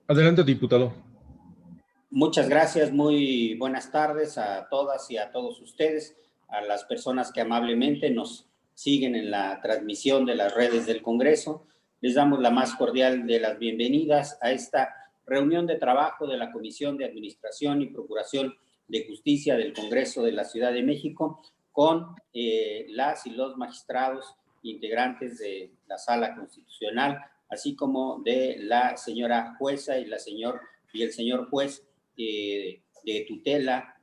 Adelante, diputado. Muchas gracias, muy buenas tardes a todas y a todos ustedes, a las personas que amablemente nos siguen en la transmisión de las redes del Congreso. Les damos la más cordial de las bienvenidas a esta reunión de trabajo de la Comisión de Administración y Procuración de Justicia del Congreso de la Ciudad de México con las y los magistrados integrantes de la Sala Constitucional, así como de la señora jueza y el señor juez de tutela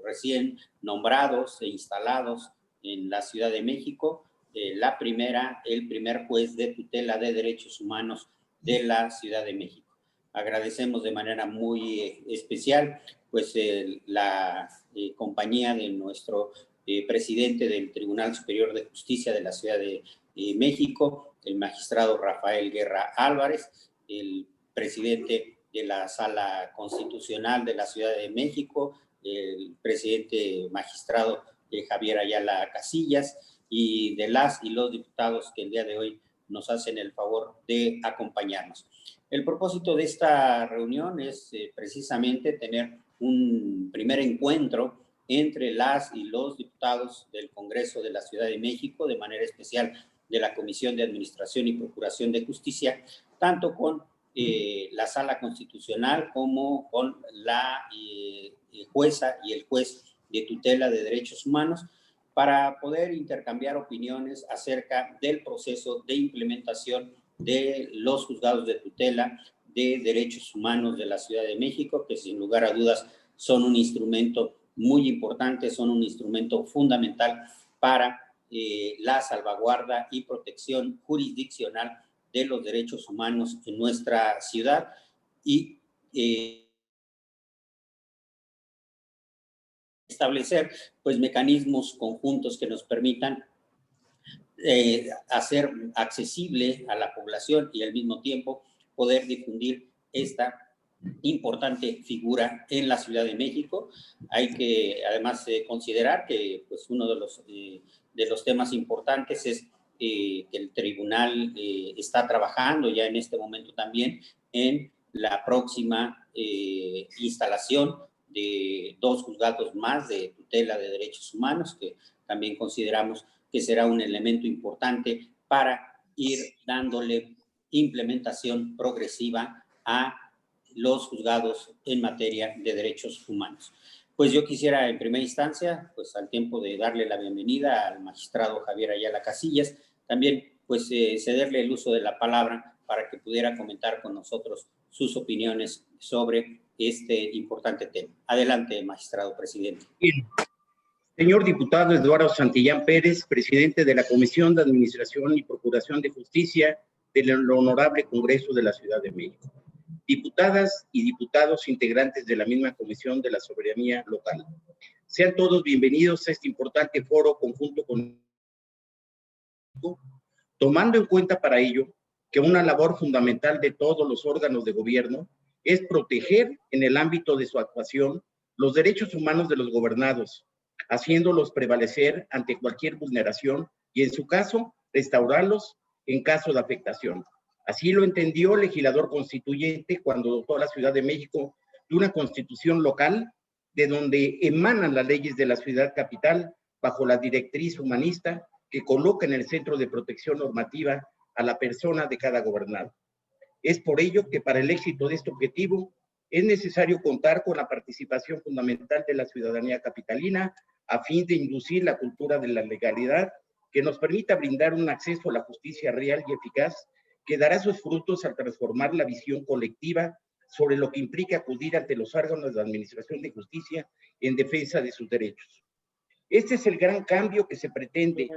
recién nombrados e instalados en la Ciudad de México, el primer juez de tutela de derechos humanos de la Ciudad de México. Agradecemos de manera muy especial pues la compañía de nuestro presidente del Tribunal Superior de Justicia de la Ciudad de México, el magistrado Rafael Guerra Álvarez, el presidente de la Sala Constitucional de la Ciudad de México, el presidente magistrado Javier Ayala Casillas, y de las y los diputados que el día de hoy nos hacen el favor de acompañarnos. El propósito de esta reunión es precisamente tener un primer encuentro entre las y los diputados del Congreso de la Ciudad de México, de manera especial de la Comisión de Administración y Procuración de Justicia, tanto con la Sala Constitucional como con la jueza y el juez de tutela de derechos humanos, para poder intercambiar opiniones acerca del proceso de implementación de los juzgados de tutela de derechos humanos de la Ciudad de México, que sin lugar a dudas son un instrumento muy importante, son un instrumento fundamental para la salvaguarda y protección jurisdiccional de los derechos humanos en nuestra ciudad y establecer pues mecanismos conjuntos que nos permitan hacer accesible a la población y al mismo tiempo poder difundir esta importante figura en la Ciudad de México. Hay que además considerar que pues, uno de los temas importantes es que el tribunal está trabajando ya en este momento también en la próxima instalación de 2 juzgados más de tutela de derechos humanos, que también consideramos que será un elemento importante para ir dándole implementación progresiva a los juzgados en materia de derechos humanos. Pues yo quisiera en primera instancia, pues al tiempo de darle la bienvenida al magistrado Javier Ayala Casillas, también pues cederle el uso de la palabra para que pudiera comentar con nosotros sus opiniones sobre este importante tema. Adelante, magistrado presidente. Bien. Señor diputado Eduardo Santillán Pérez, presidente de la Comisión de Administración y Procuración de Justicia del Honorable Congreso de la Ciudad de México. Diputadas y diputados integrantes de la misma Comisión de la Soberanía Local. Sean todos bienvenidos a este importante foro conjunto con tomando en cuenta para ello que una labor fundamental de todos los órganos de gobierno es proteger en el ámbito de su actuación los derechos humanos de los gobernados, haciéndolos prevalecer ante cualquier vulneración y, en su caso, restaurarlos en caso de afectación. Así lo entendió el legislador constituyente cuando dotó a la Ciudad de México de una constitución local de donde emanan las leyes de la ciudad capital bajo la directriz humanista que coloca en el centro de protección normativa a la persona de cada gobernado. Es por ello que para el éxito de este objetivo es necesario contar con la participación fundamental de la ciudadanía capitalina a fin de inducir la cultura de la legalidad que nos permita brindar un acceso a la justicia real y eficaz que dará sus frutos al transformar la visión colectiva sobre lo que implica acudir ante los órganos de administración de justicia en defensa de sus derechos. Este es el gran cambio que se pretende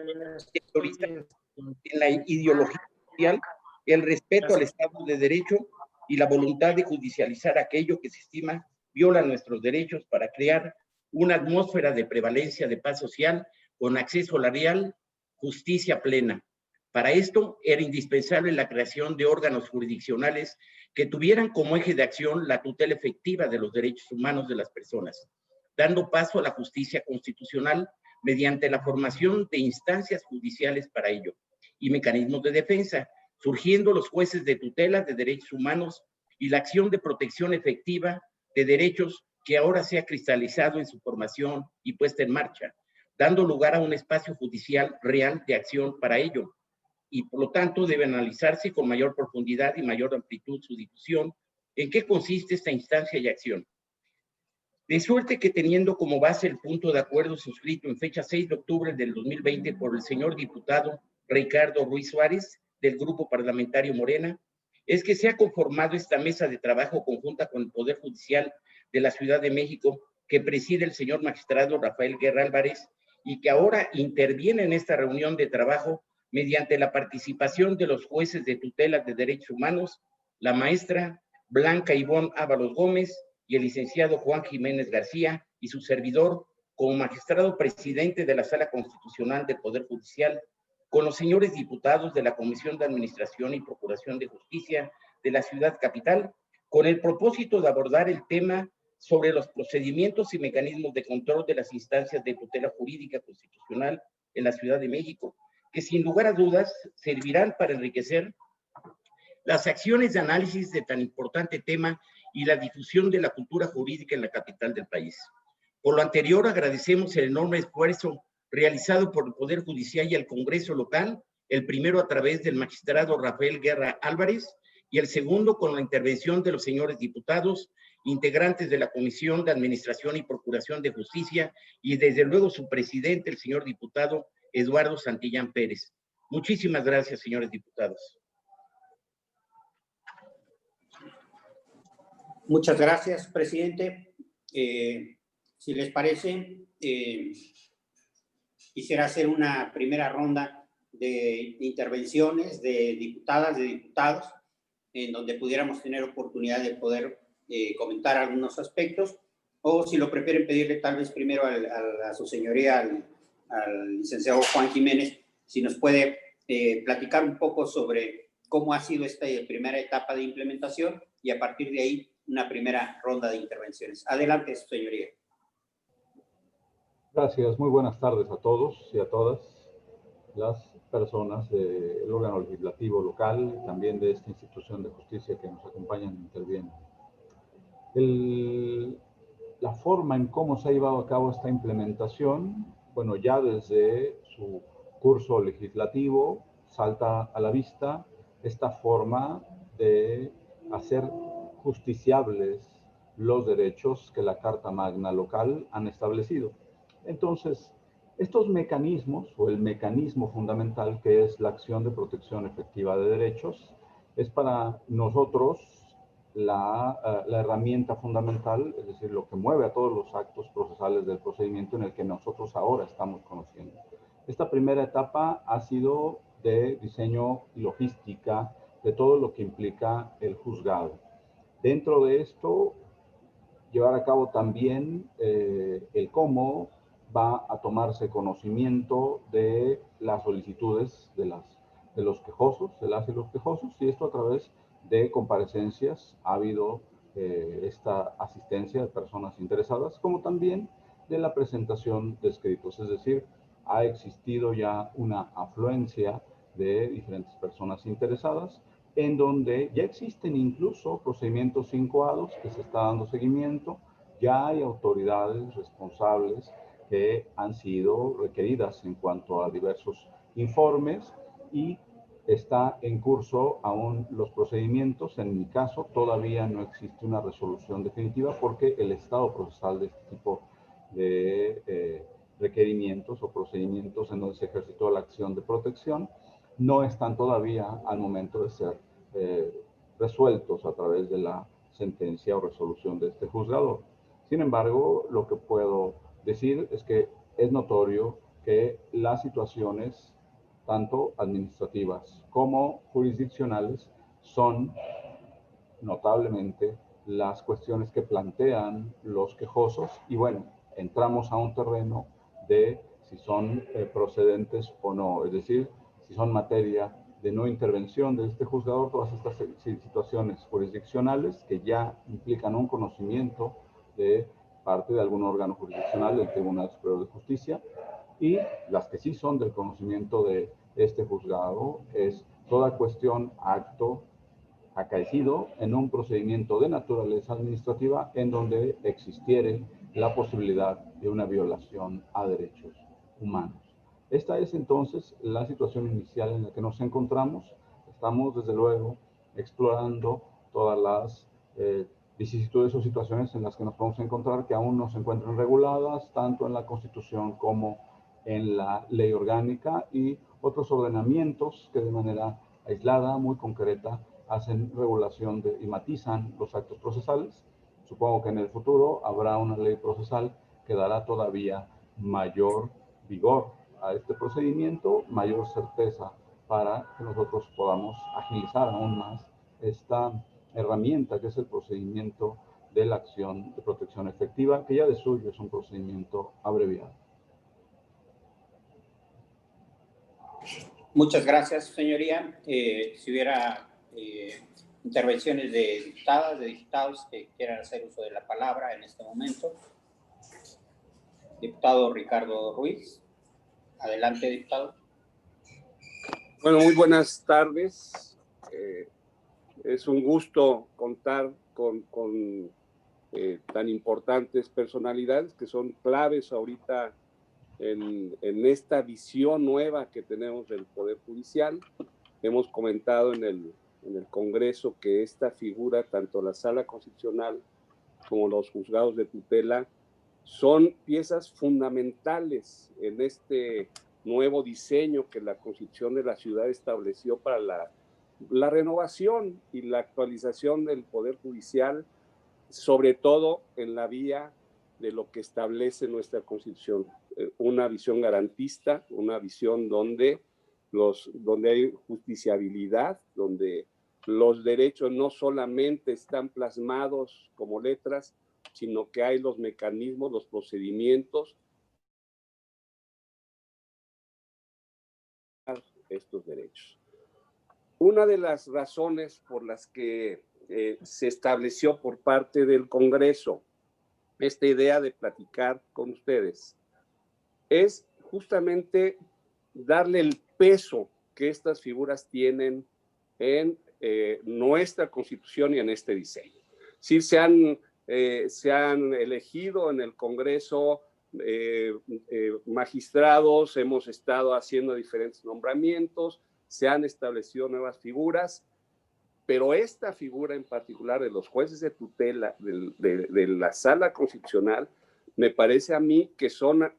en la ideología social, el respeto al Estado de Derecho y la voluntad de judicializar aquello que se estima viola nuestros derechos para crear una atmósfera de prevalencia de paz social con acceso a la real justicia plena. Para esto era indispensable la creación de órganos jurisdiccionales que tuvieran como eje de acción la tutela efectiva de los derechos humanos de las personas, dando paso a la justicia constitucional mediante la formación de instancias judiciales para ello y mecanismos de defensa, surgiendo los jueces de tutela de derechos humanos y la acción de protección efectiva de derechos que ahora se ha cristalizado en su formación y puesta en marcha, dando lugar a un espacio judicial real de acción para ello. Y por lo tanto debe analizarse con mayor profundidad y mayor amplitud su difusión. ¿En qué consiste esta instancia y acción? De suerte que teniendo como base el punto de acuerdo suscrito en fecha 6 de octubre del 2020 por el señor diputado Ricardo Ruiz Suárez, del Grupo Parlamentario Morena, es que se ha conformado esta mesa de trabajo conjunta con el Poder Judicial de la Ciudad de México, que preside el señor magistrado Rafael Guerra Álvarez, y que ahora interviene en esta reunión de trabajo mediante la participación de los jueces de tutela de derechos humanos, la maestra Blanca Ivonne Ábalos Gómez y el licenciado Juan Jiménez García, y su servidor como magistrado presidente de la Sala Constitucional del Poder Judicial, con los señores diputados de la Comisión de Administración y Procuración de Justicia de la Ciudad Capital, con el propósito de abordar el tema sobre los procedimientos y mecanismos de control de las instancias de tutela jurídica constitucional en la Ciudad de México, que sin lugar a dudas servirán para enriquecer las acciones de análisis de tan importante tema y la difusión de la cultura jurídica en la capital del país. Por lo anterior, agradecemos el enorme esfuerzo realizado por el Poder Judicial y el Congreso local, el primero a través del magistrado Rafael Guerra Álvarez y el segundo con la intervención de los señores diputados, integrantes de la Comisión de Administración y Procuración de Justicia y desde luego su presidente, el señor diputado Eduardo Santillán Pérez. Muchísimas gracias, señores diputados. Muchas gracias, presidente. Si les parece, quisiera hacer una primera ronda de intervenciones de diputadas, de diputados, en donde pudiéramos tener oportunidad de poder comentar algunos aspectos, o si lo prefieren pedirle tal vez primero a su señoría, al licenciado Juan Jiménez, si nos puede platicar un poco sobre cómo ha sido esta primera etapa de implementación y a partir de ahí una primera ronda de intervenciones. Adelante, su señoría. Gracias, muy buenas tardes a todos y a todas las personas del órgano legislativo local y también de esta institución de justicia que nos acompañan e intervienen. La forma en cómo se ha llevado a cabo esta implementación, bueno, ya desde su curso legislativo salta a la vista esta forma de hacer justiciables los derechos que la Carta Magna local han establecido. Entonces, estos mecanismos, o el mecanismo fundamental que es la acción de protección efectiva de derechos, es para nosotros la herramienta fundamental, es decir, lo que mueve a todos los actos procesales del procedimiento en el que nosotros ahora estamos conociendo. Esta primera etapa ha sido de diseño y logística de todo lo que implica el juzgado. Dentro de esto, llevar a cabo también el cómo va a tomarse conocimiento de las solicitudes de los quejosos, de las y los quejosos, y esto a través de comparecencias. Ha habido esta asistencia de personas interesadas, como también de la presentación de escritos, es decir, ha existido ya una afluencia de diferentes personas interesadas, en donde ya existen incluso procedimientos incoados que se está dando seguimiento, ya hay autoridades responsables que han sido requeridas en cuanto a diversos informes y está en curso aún los procedimientos. En mi caso, todavía no existe una resolución definitiva porque el estado procesal de este tipo de requerimientos o procedimientos en donde se ejercitó la acción de protección no están todavía al momento de ser resueltos a través de la sentencia o resolución de este juzgador. Sin embargo, lo que puedo decir es que es notorio que las situaciones, tanto administrativas como jurisdiccionales, son notablemente las cuestiones que plantean los quejosos y bueno, entramos a un terreno de si son procedentes o no, es decir, si son materia de no intervención de este juzgador, todas estas situaciones jurisdiccionales que ya implican un conocimiento de parte de algún órgano jurisdiccional del Tribunal Superior de Justicia, y las que sí son del conocimiento de este juzgado es toda cuestión, acto acaecido en un procedimiento de naturaleza administrativa en donde existiere la posibilidad de una violación a derechos humanos. Esta es entonces la situación inicial en la que nos encontramos. Estamos desde luego explorando todas las vicisitudes o situaciones en las que nos podemos encontrar que aún no se encuentran reguladas tanto en la Constitución como en la ley orgánica y otros ordenamientos que de manera aislada, muy concreta, hacen regulación y matizan los actos procesales. Supongo que en el futuro habrá una ley procesal que dará todavía mayor vigor a este procedimiento, mayor certeza para que nosotros podamos agilizar aún más esta herramienta que es el procedimiento de la acción de protección efectiva, que ya de suyo es un procedimiento abreviado. Muchas gracias, señoría. Si hubiera intervenciones de diputadas, de diputados que quieran hacer uso de la palabra en este momento. Diputado Ricardo Ruiz. Adelante, diputado. Bueno, muy buenas tardes. Es un gusto contar con tan importantes personalidades que son claves ahorita en esta visión nueva que tenemos del Poder Judicial. Hemos comentado en el Congreso que esta figura, tanto la Sala Constitucional como los juzgados de tutela, son piezas fundamentales en este nuevo diseño que la Constitución de la ciudad estableció para la renovación y la actualización del Poder Judicial, sobre todo en la vía de lo que establece nuestra Constitución, una visión garantista, una visión donde hay justiciabilidad, donde los derechos no solamente están plasmados como letras, sino que hay los mecanismos, los procedimientos, estos derechos. Una de las razones por las que se estableció por parte del Congreso esta idea de platicar con ustedes es justamente darle el peso que estas figuras tienen en nuestra Constitución y en este diseño. Sí, se han elegido en el Congreso magistrados, hemos estado haciendo diferentes nombramientos, se han establecido nuevas figuras, pero esta figura en particular de los jueces de tutela de la Sala Constitucional, me parece a mí que son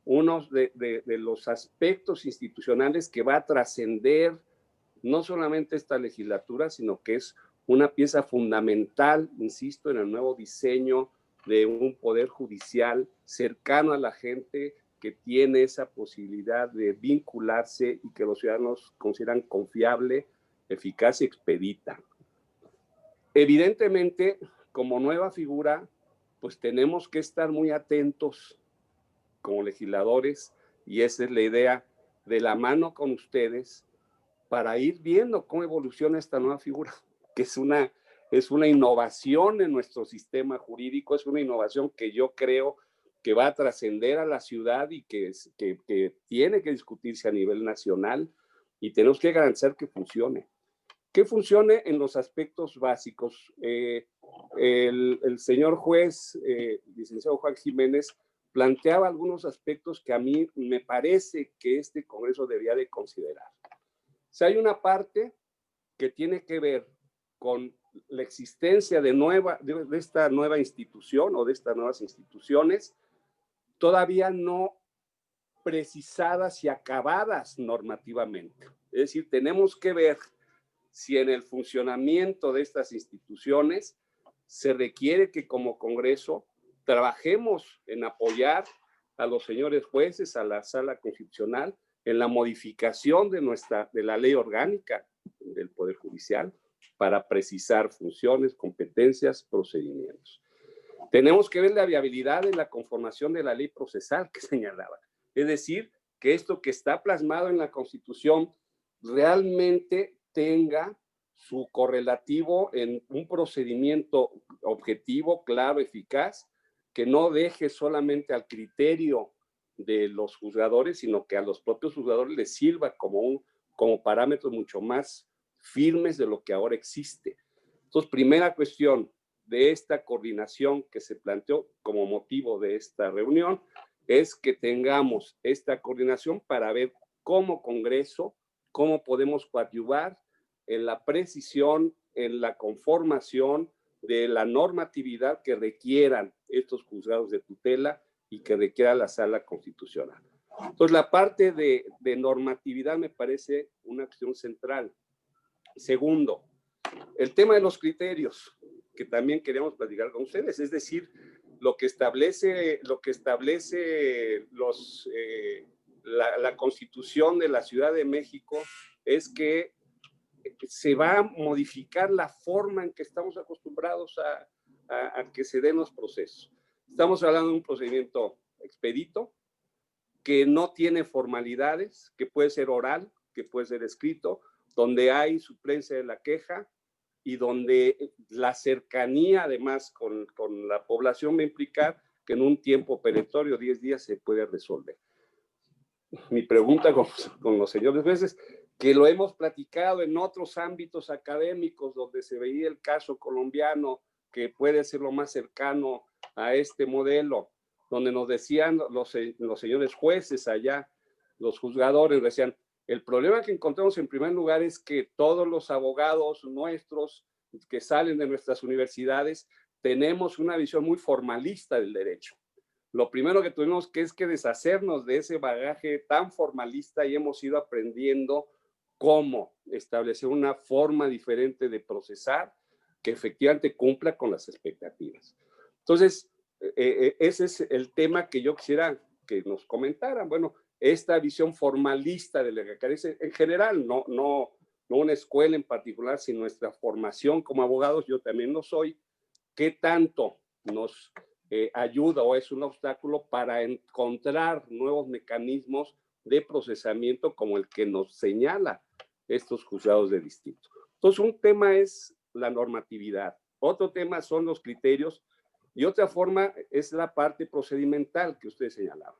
unos de los aspectos institucionales que va a trascender no solamente esta legislatura, sino que es una pieza fundamental, insisto, en el nuevo diseño de un poder judicial cercano a la gente, que tiene esa posibilidad de vincularse y que los ciudadanos consideran confiable, eficaz y expedita. Evidentemente, como nueva figura, pues tenemos que estar muy atentos como legisladores, y esa es la idea, de la mano con ustedes, para ir viendo cómo evoluciona esta nueva figura, que es una innovación en nuestro sistema jurídico, es una innovación que yo creo que va a trascender a la ciudad y que tiene que discutirse a nivel nacional, y tenemos que garantizar que funcione en los aspectos básicos. El señor juez, licenciado Juan Jiménez, planteaba algunos aspectos que a mí me parece que este Congreso debería de considerar. Si hay una parte que tiene que ver con la existencia de esta nueva institución o de estas nuevas instituciones, todavía no precisadas y acabadas normativamente. Es decir, tenemos que ver si en el funcionamiento de estas instituciones se requiere que como Congreso trabajemos en apoyar a los señores jueces, a la Sala Constitucional, en la modificación de la ley orgánica del Poder Judicial para precisar funciones, competencias, procedimientos. Tenemos que ver la viabilidad de la conformación de la ley procesal que señalaba. Es decir, que esto que está plasmado en la Constitución realmente tenga su correlativo en un procedimiento objetivo, claro, eficaz, que no deje solamente al criterio de los juzgadores, sino que a los propios juzgadores les sirva como parámetros mucho más firmes de lo que ahora existe. Entonces, primera cuestión de esta coordinación que se planteó como motivo de esta reunión es que tengamos esta coordinación para ver como Congreso, cómo podemos coadyuvar en la precisión, en la conformación de la normatividad que requieran estos juzgados de tutela y que requiera la Sala Constitucional. Entonces, la parte de normatividad me parece una cuestión central. Segundo, el tema de los criterios, que también queríamos platicar con ustedes, es decir, lo que establece la Constitución de la Ciudad de México es que se va a modificar la forma en que estamos acostumbrados a que se den los procesos. Estamos hablando de un procedimiento expedito, que no tiene formalidades, que puede ser oral, que puede ser escrito, donde hay suplencia de la queja y donde la cercanía además con la población va a implicar que en un tiempo perentorio, 10 días, se puede resolver. Mi pregunta con los señores jueces, que lo hemos platicado en otros ámbitos académicos donde se veía el caso colombiano, que puede ser lo más cercano a este modelo, donde nos decían los señores jueces allá, los juzgadores, decían, el problema que encontramos en primer lugar es que todos los abogados nuestros que salen de nuestras universidades tenemos una visión muy formalista del derecho. Lo primero que tuvimos que deshacernos de ese bagaje tan formalista y hemos ido aprendiendo cómo establecer una forma diferente de procesar que efectivamente cumpla con las expectativas. Entonces, ese es el tema que yo quisiera que nos comentaran. Bueno, esta visión formalista de la que carece en general, no una escuela en particular, sino nuestra formación como abogados, yo también lo soy, ¿qué tanto nos ayuda o es un obstáculo para encontrar nuevos mecanismos de procesamiento como el que nos señala estos juzgados de distrito? Entonces, un tema es la normatividad, otro tema son los criterios y otra forma es la parte procedimental que usted señalaba.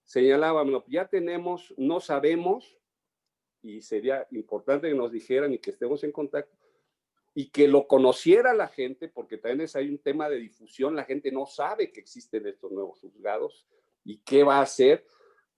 Señalábamos, ya tenemos, no sabemos, y sería importante que nos dijeran y que estemos en contacto, y que lo conociera la gente, porque también hay un tema de difusión, la gente no sabe que existen estos nuevos juzgados y qué va a hacer,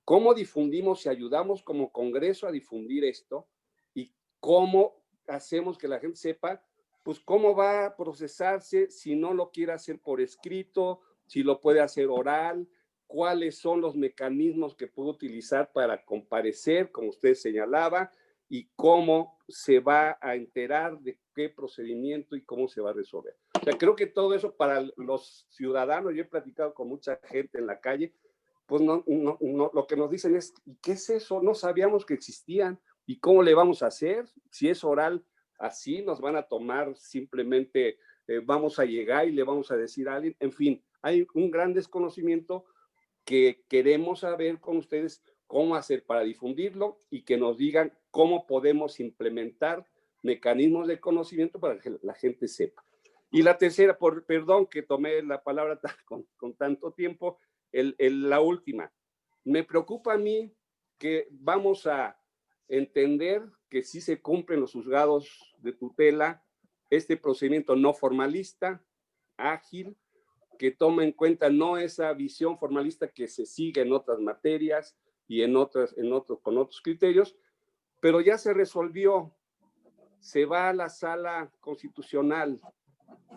cómo difundimos y ayudamos como Congreso a difundir esto y cómo hacemos que la gente sepa, pues cómo va a procesarse si no lo quiere hacer por escrito, si lo puede hacer oral, cuáles son los mecanismos que puede utilizar para comparecer, como usted señalaba, y cómo se va a enterar de qué procedimiento y cómo se va a resolver. O sea, creo que todo eso para los ciudadanos, yo he platicado con mucha gente en la calle, pues no, lo que nos dicen es, ¿y qué es eso? No sabíamos que existían, ¿y cómo le vamos a hacer? Si es oral, así nos van a tomar simplemente, vamos a llegar y le vamos a decir a alguien, en fin, hay un gran desconocimiento que queremos saber con ustedes cómo hacer para difundirlo y que nos digan cómo podemos implementar mecanismos de conocimiento para que la gente sepa. Y la tercera, perdón que tomé la palabra con tanto tiempo, la última. Me preocupa a mí que vamos a entender que sí se cumplen los juzgados de tutela, este procedimiento no formalista, ágil, que toma en cuenta no esa visión formalista que se sigue en otras materias y con otros criterios, pero ya se resolvió, se va a la Sala Constitucional.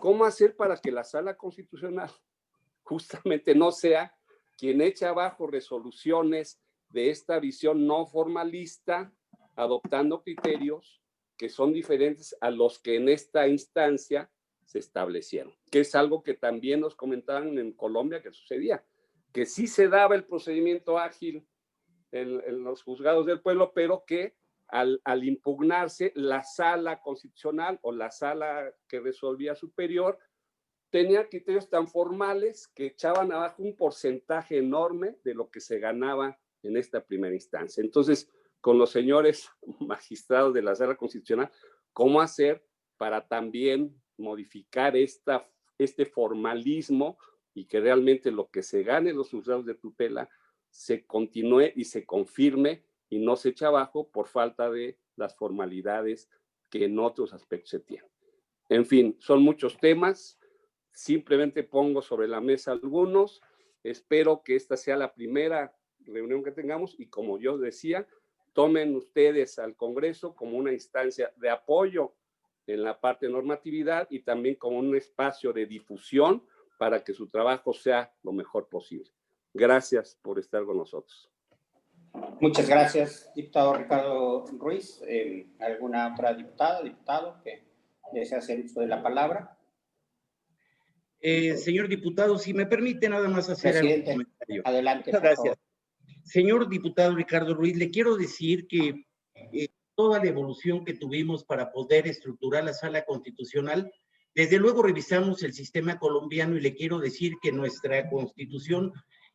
¿Cómo hacer para que la Sala Constitucional justamente no sea quien eche abajo resoluciones de esta visión no formalista, adoptando criterios que son diferentes a los que en esta instancia se establecieron? Que es algo que también nos comentaban en Colombia que sucedía, que sí se daba el procedimiento ágil en los juzgados del pueblo, pero que al impugnarse la Sala Constitucional o la sala que resolvía superior tenía criterios tan formales que echaban abajo un porcentaje enorme de lo que se ganaba en esta primera instancia. Entonces, con los señores magistrados de la Sala Constitucional, ¿cómo hacer para también modificar este formalismo y que realmente lo que se gane en los juzgados de tutela se continúe y se confirme y no se eche abajo por falta de las formalidades que en otros aspectos se tienen? En fin, son muchos temas. Simplemente pongo sobre la mesa algunos. Espero que esta sea la primera reunión que tengamos y, como yo decía, tomen ustedes al Congreso como una instancia de apoyo en la parte de normatividad y también como un espacio de difusión para que su trabajo sea lo mejor posible. Gracias por estar con nosotros. Muchas gracias, diputado Ricardo Ruiz. ¿Alguna otra diputada, diputado que desea hacer uso de la palabra? Señor diputado, si me permite nada más hacer algún comentario. Adelante. Muchas gracias. Señor diputado Ricardo Ruiz, le quiero decir que toda la evolución que tuvimos para poder estructurar la sala constitucional, desde luego revisamos el sistema colombiano y le quiero decir que nuestra constitución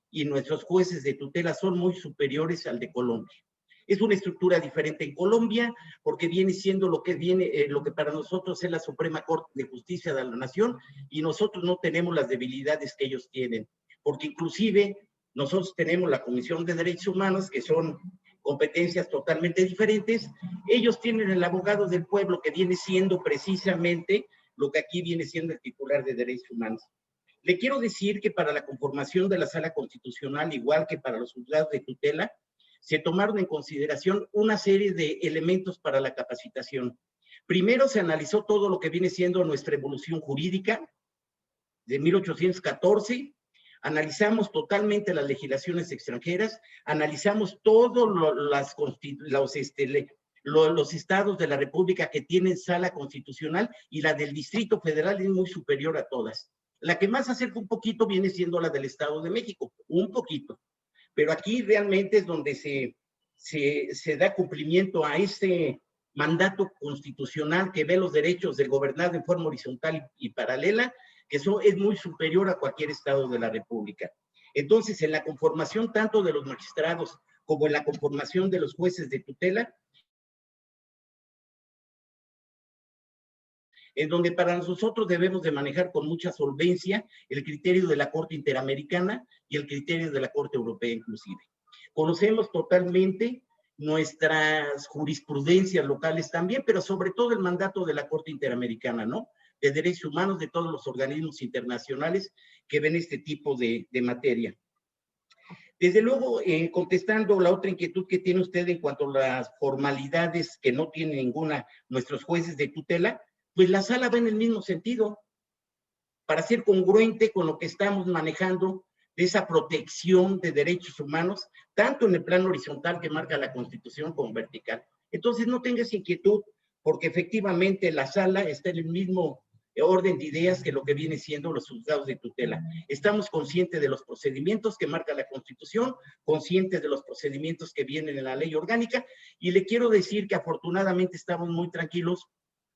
y nuestros jueces de tutela son muy superiores al de Colombia. Es una estructura diferente en Colombia porque viene siendo lo que para nosotros es la Suprema Corte de Justicia de la Nación y nosotros no tenemos las debilidades que ellos tienen, porque inclusive nosotros tenemos la Comisión de Derechos Humanos, que son competencias totalmente diferentes. Ellos tienen el abogado del pueblo, que viene siendo precisamente lo que aquí viene siendo el titular de Derechos Humanos. Le quiero decir que para la conformación de la Sala Constitucional, igual que para los juzgados de tutela, se tomaron en consideración una serie de elementos para la capacitación. Primero se analizó todo lo que viene siendo nuestra evolución jurídica de 1814, analizamos totalmente las legislaciones extranjeras, analizamos todos los estados de la República que tienen sala constitucional y la del Distrito Federal es muy superior a todas. La que más se acerca un poquito viene siendo la del Estado de México, un poquito. Pero aquí realmente es donde se da cumplimiento a este mandato constitucional que ve los derechos del gobernado en forma horizontal y paralela, que eso es muy superior a cualquier estado de la República. Entonces, en la conformación tanto de los magistrados como en la conformación de los jueces de tutela, en donde para nosotros debemos de manejar con mucha solvencia el criterio de la Corte Interamericana y el criterio de la Corte Europea inclusive. Conocemos totalmente nuestras jurisprudencias locales también, pero sobre todo el mandato de la Corte Interamericana, ¿no? De derechos humanos de todos los organismos internacionales que ven este tipo de materia. Desde luego, contestando la otra inquietud que tiene usted en cuanto a las formalidades que no tienen ninguna nuestros jueces de tutela, pues la sala va en el mismo sentido, para ser congruente con lo que estamos manejando de esa protección de derechos humanos, tanto en el plano horizontal que marca la Constitución como vertical. Entonces no tengas inquietud, porque efectivamente la sala está en el mismo orden de ideas que lo que viene siendo los juzgados de tutela. Estamos conscientes de los procedimientos que marca la Constitución, conscientes de los procedimientos que vienen en la ley orgánica, y le quiero decir que afortunadamente estamos muy tranquilos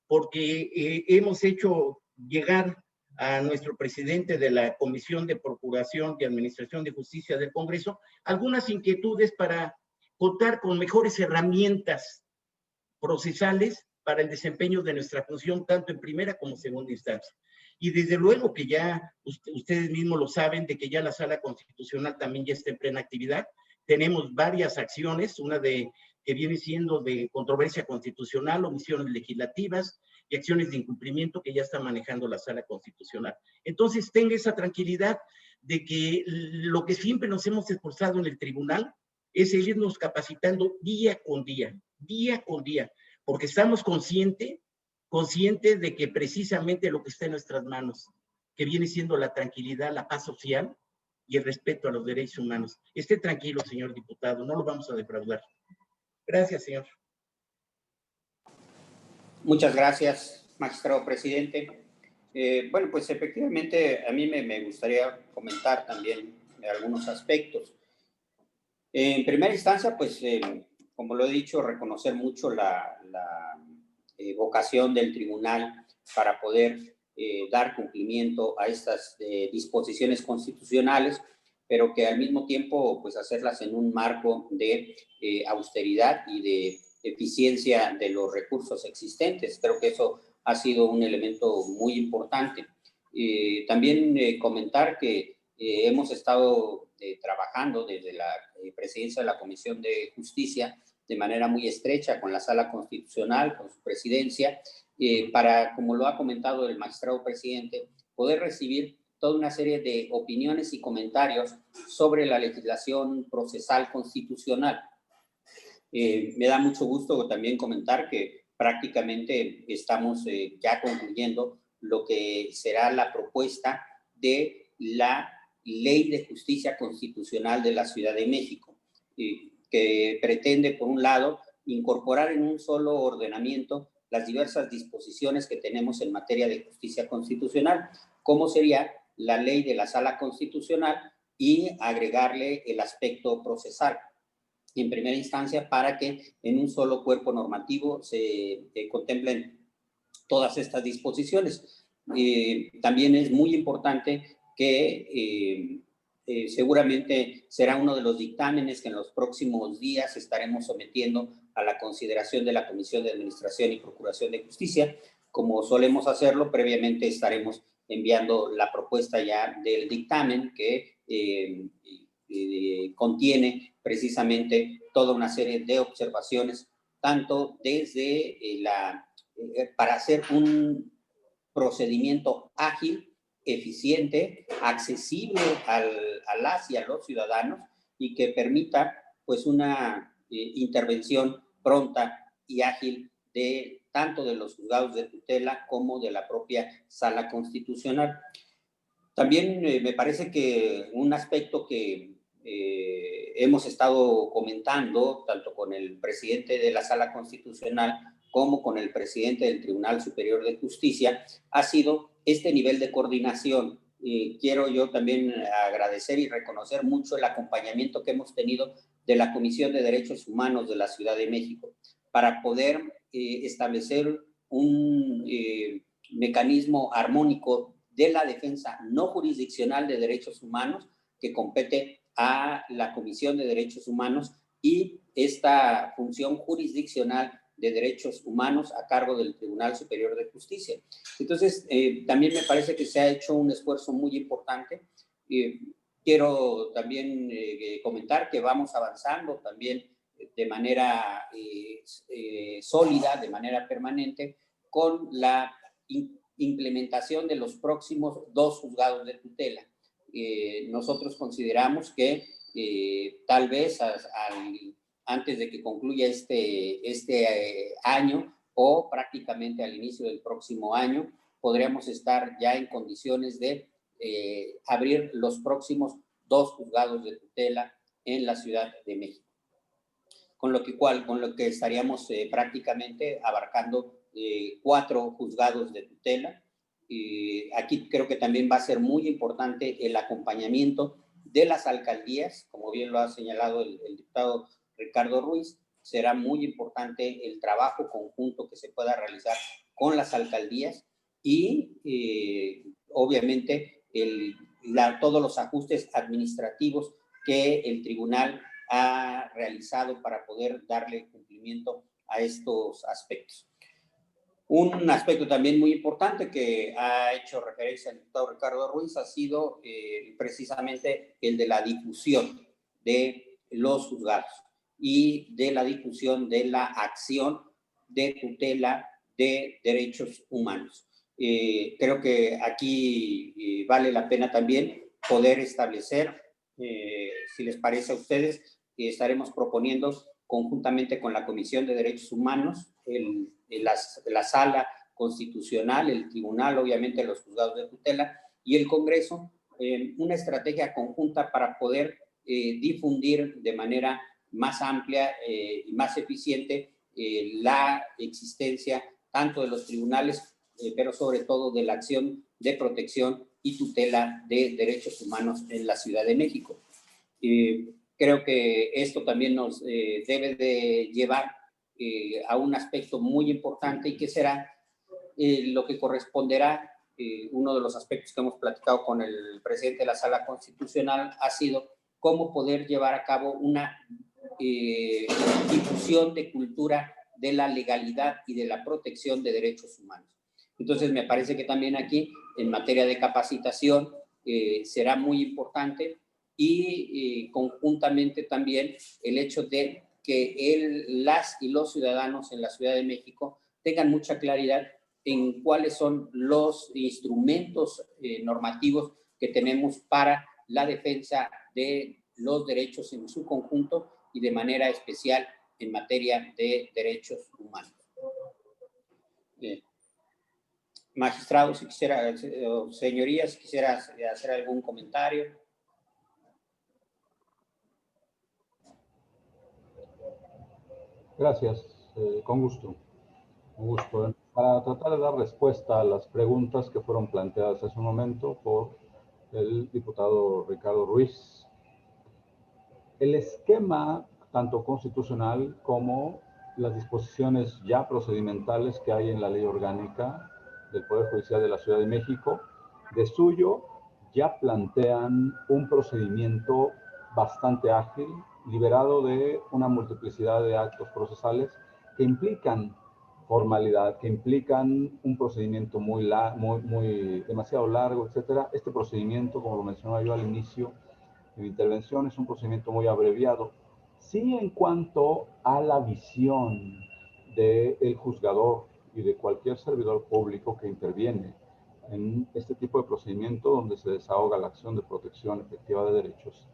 porque hemos hecho llegar a nuestro presidente de la Comisión de Procuración y Administración de Justicia del Congreso algunas inquietudes para contar con mejores herramientas procesales para el desempeño de nuestra función, tanto en primera como segunda instancia. Y desde luego que ya ustedes mismos lo saben, de que ya la Sala Constitucional también ya está en plena actividad. Tenemos varias acciones, una que viene siendo de controversia constitucional, omisiones legislativas y acciones de incumplimiento que ya está manejando la Sala Constitucional. Entonces, tenga esa tranquilidad de que lo que siempre nos hemos esforzado en el tribunal es seguirnos capacitando día con día, porque estamos conscientes de que precisamente lo que está en nuestras manos, que viene siendo la tranquilidad, la paz social y el respeto a los derechos humanos. Esté tranquilo, señor diputado, no lo vamos a defraudar. Gracias, señor. Muchas gracias, magistrado presidente. Bueno, pues efectivamente a mí me gustaría comentar también algunos aspectos. En primera instancia, pues como lo he dicho, reconocer mucho la vocación del tribunal para poder dar cumplimiento a estas disposiciones constitucionales, pero que al mismo tiempo pues hacerlas en un marco de austeridad y de eficiencia de los recursos existentes. Creo que eso ha sido un elemento muy importante. También comentar que hemos estado trabajando desde la presidencia de la Comisión de Justicia de manera muy estrecha con la Sala Constitucional, con su presidencia, para, como lo ha comentado el magistrado presidente, poder recibir toda una serie de opiniones y comentarios sobre la legislación procesal constitucional. Me da mucho gusto también comentar que prácticamente estamos ya concluyendo lo que será la propuesta de la Ley de Justicia Constitucional de la Ciudad de México, que pretende, por un lado, incorporar en un solo ordenamiento las diversas disposiciones que tenemos en materia de justicia constitucional, como sería la ley de la Sala Constitucional, y agregarle el aspecto procesal en primera instancia para que en un solo cuerpo normativo se contemplen todas estas disposiciones. También es muy importante que seguramente será uno de los dictámenes que en los próximos días estaremos sometiendo a la consideración de la Comisión de Administración y Procuración de Justicia. Como solemos hacerlo, previamente estaremos enviando la propuesta ya del dictamen que contiene precisamente toda una serie de observaciones, tanto desde para hacer un procedimiento ágil, eficiente, accesible a las y a los ciudadanos, y que permita pues una intervención pronta y ágil de tanto de los juzgados de tutela como de la propia Sala Constitucional. También me parece que un aspecto que hemos estado comentando tanto con el presidente de la Sala Constitucional como con el presidente del Tribunal Superior de Justicia ha sido este nivel de coordinación. Quiero yo también agradecer y reconocer mucho el acompañamiento que hemos tenido de la Comisión de Derechos Humanos de la Ciudad de México para poder establecer un mecanismo armónico de la defensa no jurisdiccional de derechos humanos que compete a la Comisión de Derechos Humanos, y esta función jurisdiccional de derechos humanos a cargo del Tribunal Superior de Justicia. Entonces, también me parece que se ha hecho un esfuerzo muy importante. Quiero también comentar que vamos avanzando también de manera sólida, de manera permanente, con la implementación de los próximos 2 juzgados de tutela. Nosotros consideramos que tal vez antes de que concluya este año o prácticamente al inicio del próximo año, podríamos estar ya en condiciones de abrir los próximos 2 juzgados de tutela en la Ciudad de México. Con lo que estaríamos prácticamente abarcando 4 juzgados de tutela. Aquí creo que también va a ser muy importante el acompañamiento de las alcaldías, como bien lo ha señalado el diputado Ricardo Ruiz. Será muy importante el trabajo conjunto que se pueda realizar con las alcaldías y obviamente todos los ajustes administrativos que el tribunal ha realizado para poder darle cumplimiento a estos aspectos. Un aspecto también muy importante que ha hecho referencia el diputado Ricardo Ruiz ha sido precisamente el de la difusión de los juzgados y de la difusión de la acción de tutela de derechos humanos. Creo que aquí vale la pena también poder establecer, si les parece a ustedes, estaremos proponiendo conjuntamente con la Comisión de Derechos Humanos, la Sala Constitucional, el Tribunal, obviamente los juzgados de tutela y el Congreso, una estrategia conjunta para poder difundir de manera más amplia y más eficiente la existencia tanto de los tribunales, pero sobre todo de la acción de protección y tutela de derechos humanos en la Ciudad de México. Creo que esto también nos debe de llevar a un aspecto muy importante, y que será lo que corresponderá. Uno de los aspectos que hemos platicado con el presidente de la Sala Constitucional ha sido cómo poder llevar a cabo una difusión de cultura de la legalidad y de la protección de derechos humanos. Entonces, me parece que también aquí, en materia de capacitación, será muy importante, y conjuntamente también el hecho de que las y los ciudadanos en la Ciudad de México tengan mucha claridad en cuáles son los instrumentos normativos que tenemos para la defensa de los derechos en su conjunto y de manera especial en materia de derechos humanos. Magistrado, si quisiera, señorías, quisiera hacer algún comentario. Gracias, con gusto. Con gusto. Para tratar de dar respuesta a las preguntas que fueron planteadas hace un momento por el diputado Ricardo Ruiz. El esquema, tanto constitucional como las disposiciones ya procedimentales que hay en la Ley Orgánica del Poder Judicial de la Ciudad de México, de suyo ya plantean un procedimiento bastante ágil, liberado de una multiplicidad de actos procesales que implican formalidad, que implican un procedimiento demasiado largo, etcétera. Este procedimiento, como lo mencionaba yo al inicio de mi intervención, es un procedimiento muy abreviado. Sí, en cuanto a la visión del juzgador y de cualquier servidor público que interviene en este tipo de procedimiento donde se desahoga la acción de protección efectiva de derechos,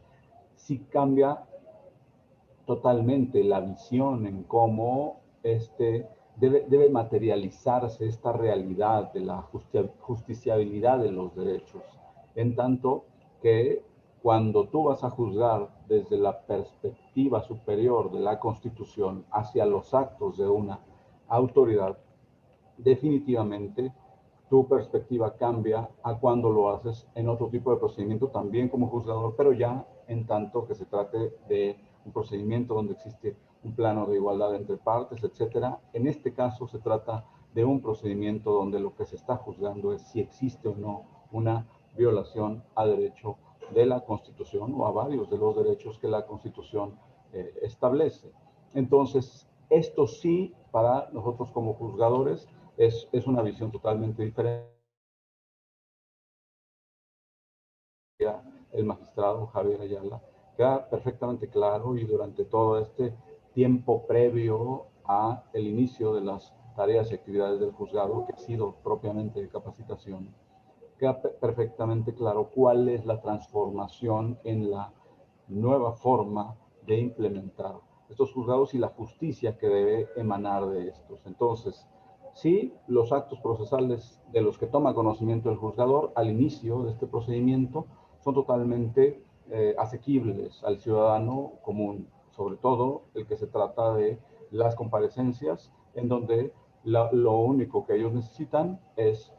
sí cambia totalmente la visión en cómo debe materializarse esta realidad de la justiciabilidad de los derechos, en tanto que cuando tú vas a juzgar desde la perspectiva superior de la Constitución hacia los actos de una autoridad, definitivamente tu perspectiva cambia a cuando lo haces en otro tipo de procedimiento, también como juzgador, pero ya en tanto que se trate de un procedimiento donde existe un plano de igualdad entre partes, etcétera. En este caso se trata de un procedimiento donde lo que se está juzgando es si existe o no una violación a derecho de la Constitución o a varios de los derechos que la Constitución establece. Entonces, esto sí, para nosotros como juzgadores, es una visión totalmente diferente. El magistrado Javier Ayala queda perfectamente claro, y durante todo este tiempo previo a el inicio de las tareas y actividades del juzgado, que ha sido propiamente de capacitación, queda perfectamente claro cuál es la transformación en la nueva forma de implementar estos juzgados y la justicia que debe emanar de estos. Entonces, sí, los actos procesales de los que toma conocimiento el juzgador al inicio de este procedimiento son totalmente asequibles al ciudadano común, sobre todo el que se trata de las comparecencias, en donde lo único que ellos necesitan es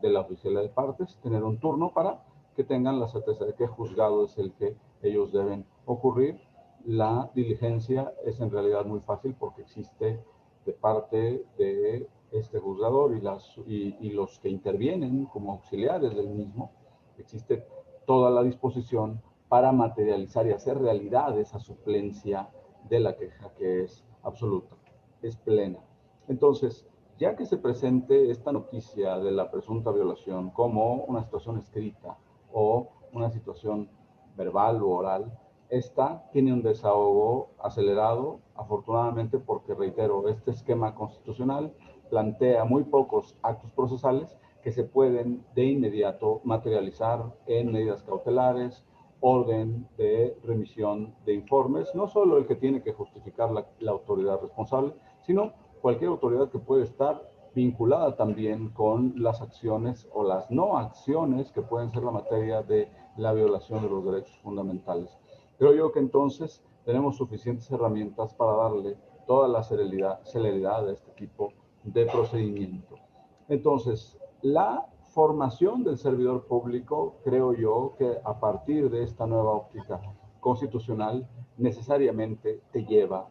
de la oficialidad de partes tener un turno para que tengan la certeza de que juzgado es el que ellos deben ocurrir. La diligencia es en realidad muy fácil porque existe de parte de este juzgador y los que intervienen como auxiliares del mismo, existe toda la disposición para materializar y hacer realidad esa suplencia de la queja, que es absoluta, es plena. Entonces, ya que se presente esta noticia de la presunta violación como una situación escrita o una situación verbal o oral, esta tiene un desahogo acelerado, afortunadamente, porque, reitero, este esquema constitucional plantea muy pocos actos procesales que se pueden de inmediato materializar en medidas cautelares, orden de remisión de informes, no solo el que tiene que justificar la autoridad responsable, sino cualquier autoridad que puede estar vinculada también con las acciones o las no acciones que pueden ser la materia de la violación de los derechos fundamentales. Creo yo que entonces tenemos suficientes herramientas para darle toda la celeridad a este tipo de procedimiento. Entonces, la formación del servidor público, creo yo que a partir de esta nueva óptica constitucional, necesariamente te lleva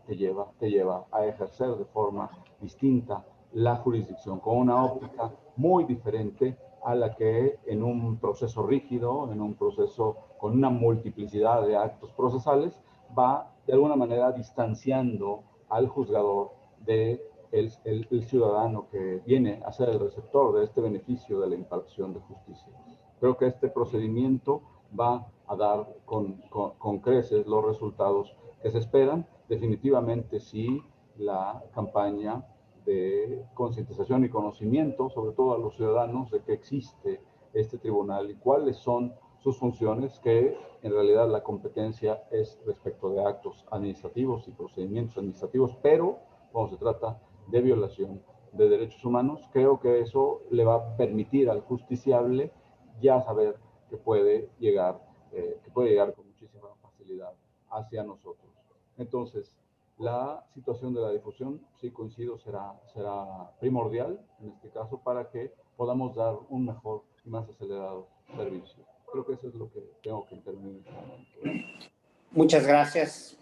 a ejercer de forma distinta la jurisdicción, con una óptica muy diferente a la que en un proceso rígido, en un proceso con una multiplicidad de actos procesales, va de alguna manera distanciando al juzgador de el ciudadano que viene a ser el receptor de este beneficio de la impartición de justicia. Creo que este procedimiento va a dar con creces los resultados que se esperan. Definitivamente sí, la campaña de concientización y conocimiento, sobre todo a los ciudadanos, de que existe este tribunal y cuáles son sus funciones, que en realidad la competencia es respecto de actos administrativos y procedimientos administrativos, pero cuando se trata de violación de derechos humanos, creo que eso le va a permitir al justiciable ya saber que puede llegar con muchísima facilidad hacia nosotros. Entonces, la situación de la difusión, sí coincido, será primordial en este caso para que podamos dar un mejor y más acelerado servicio. Creo que eso es lo que tengo que intervenir en este momento. Muchas gracias.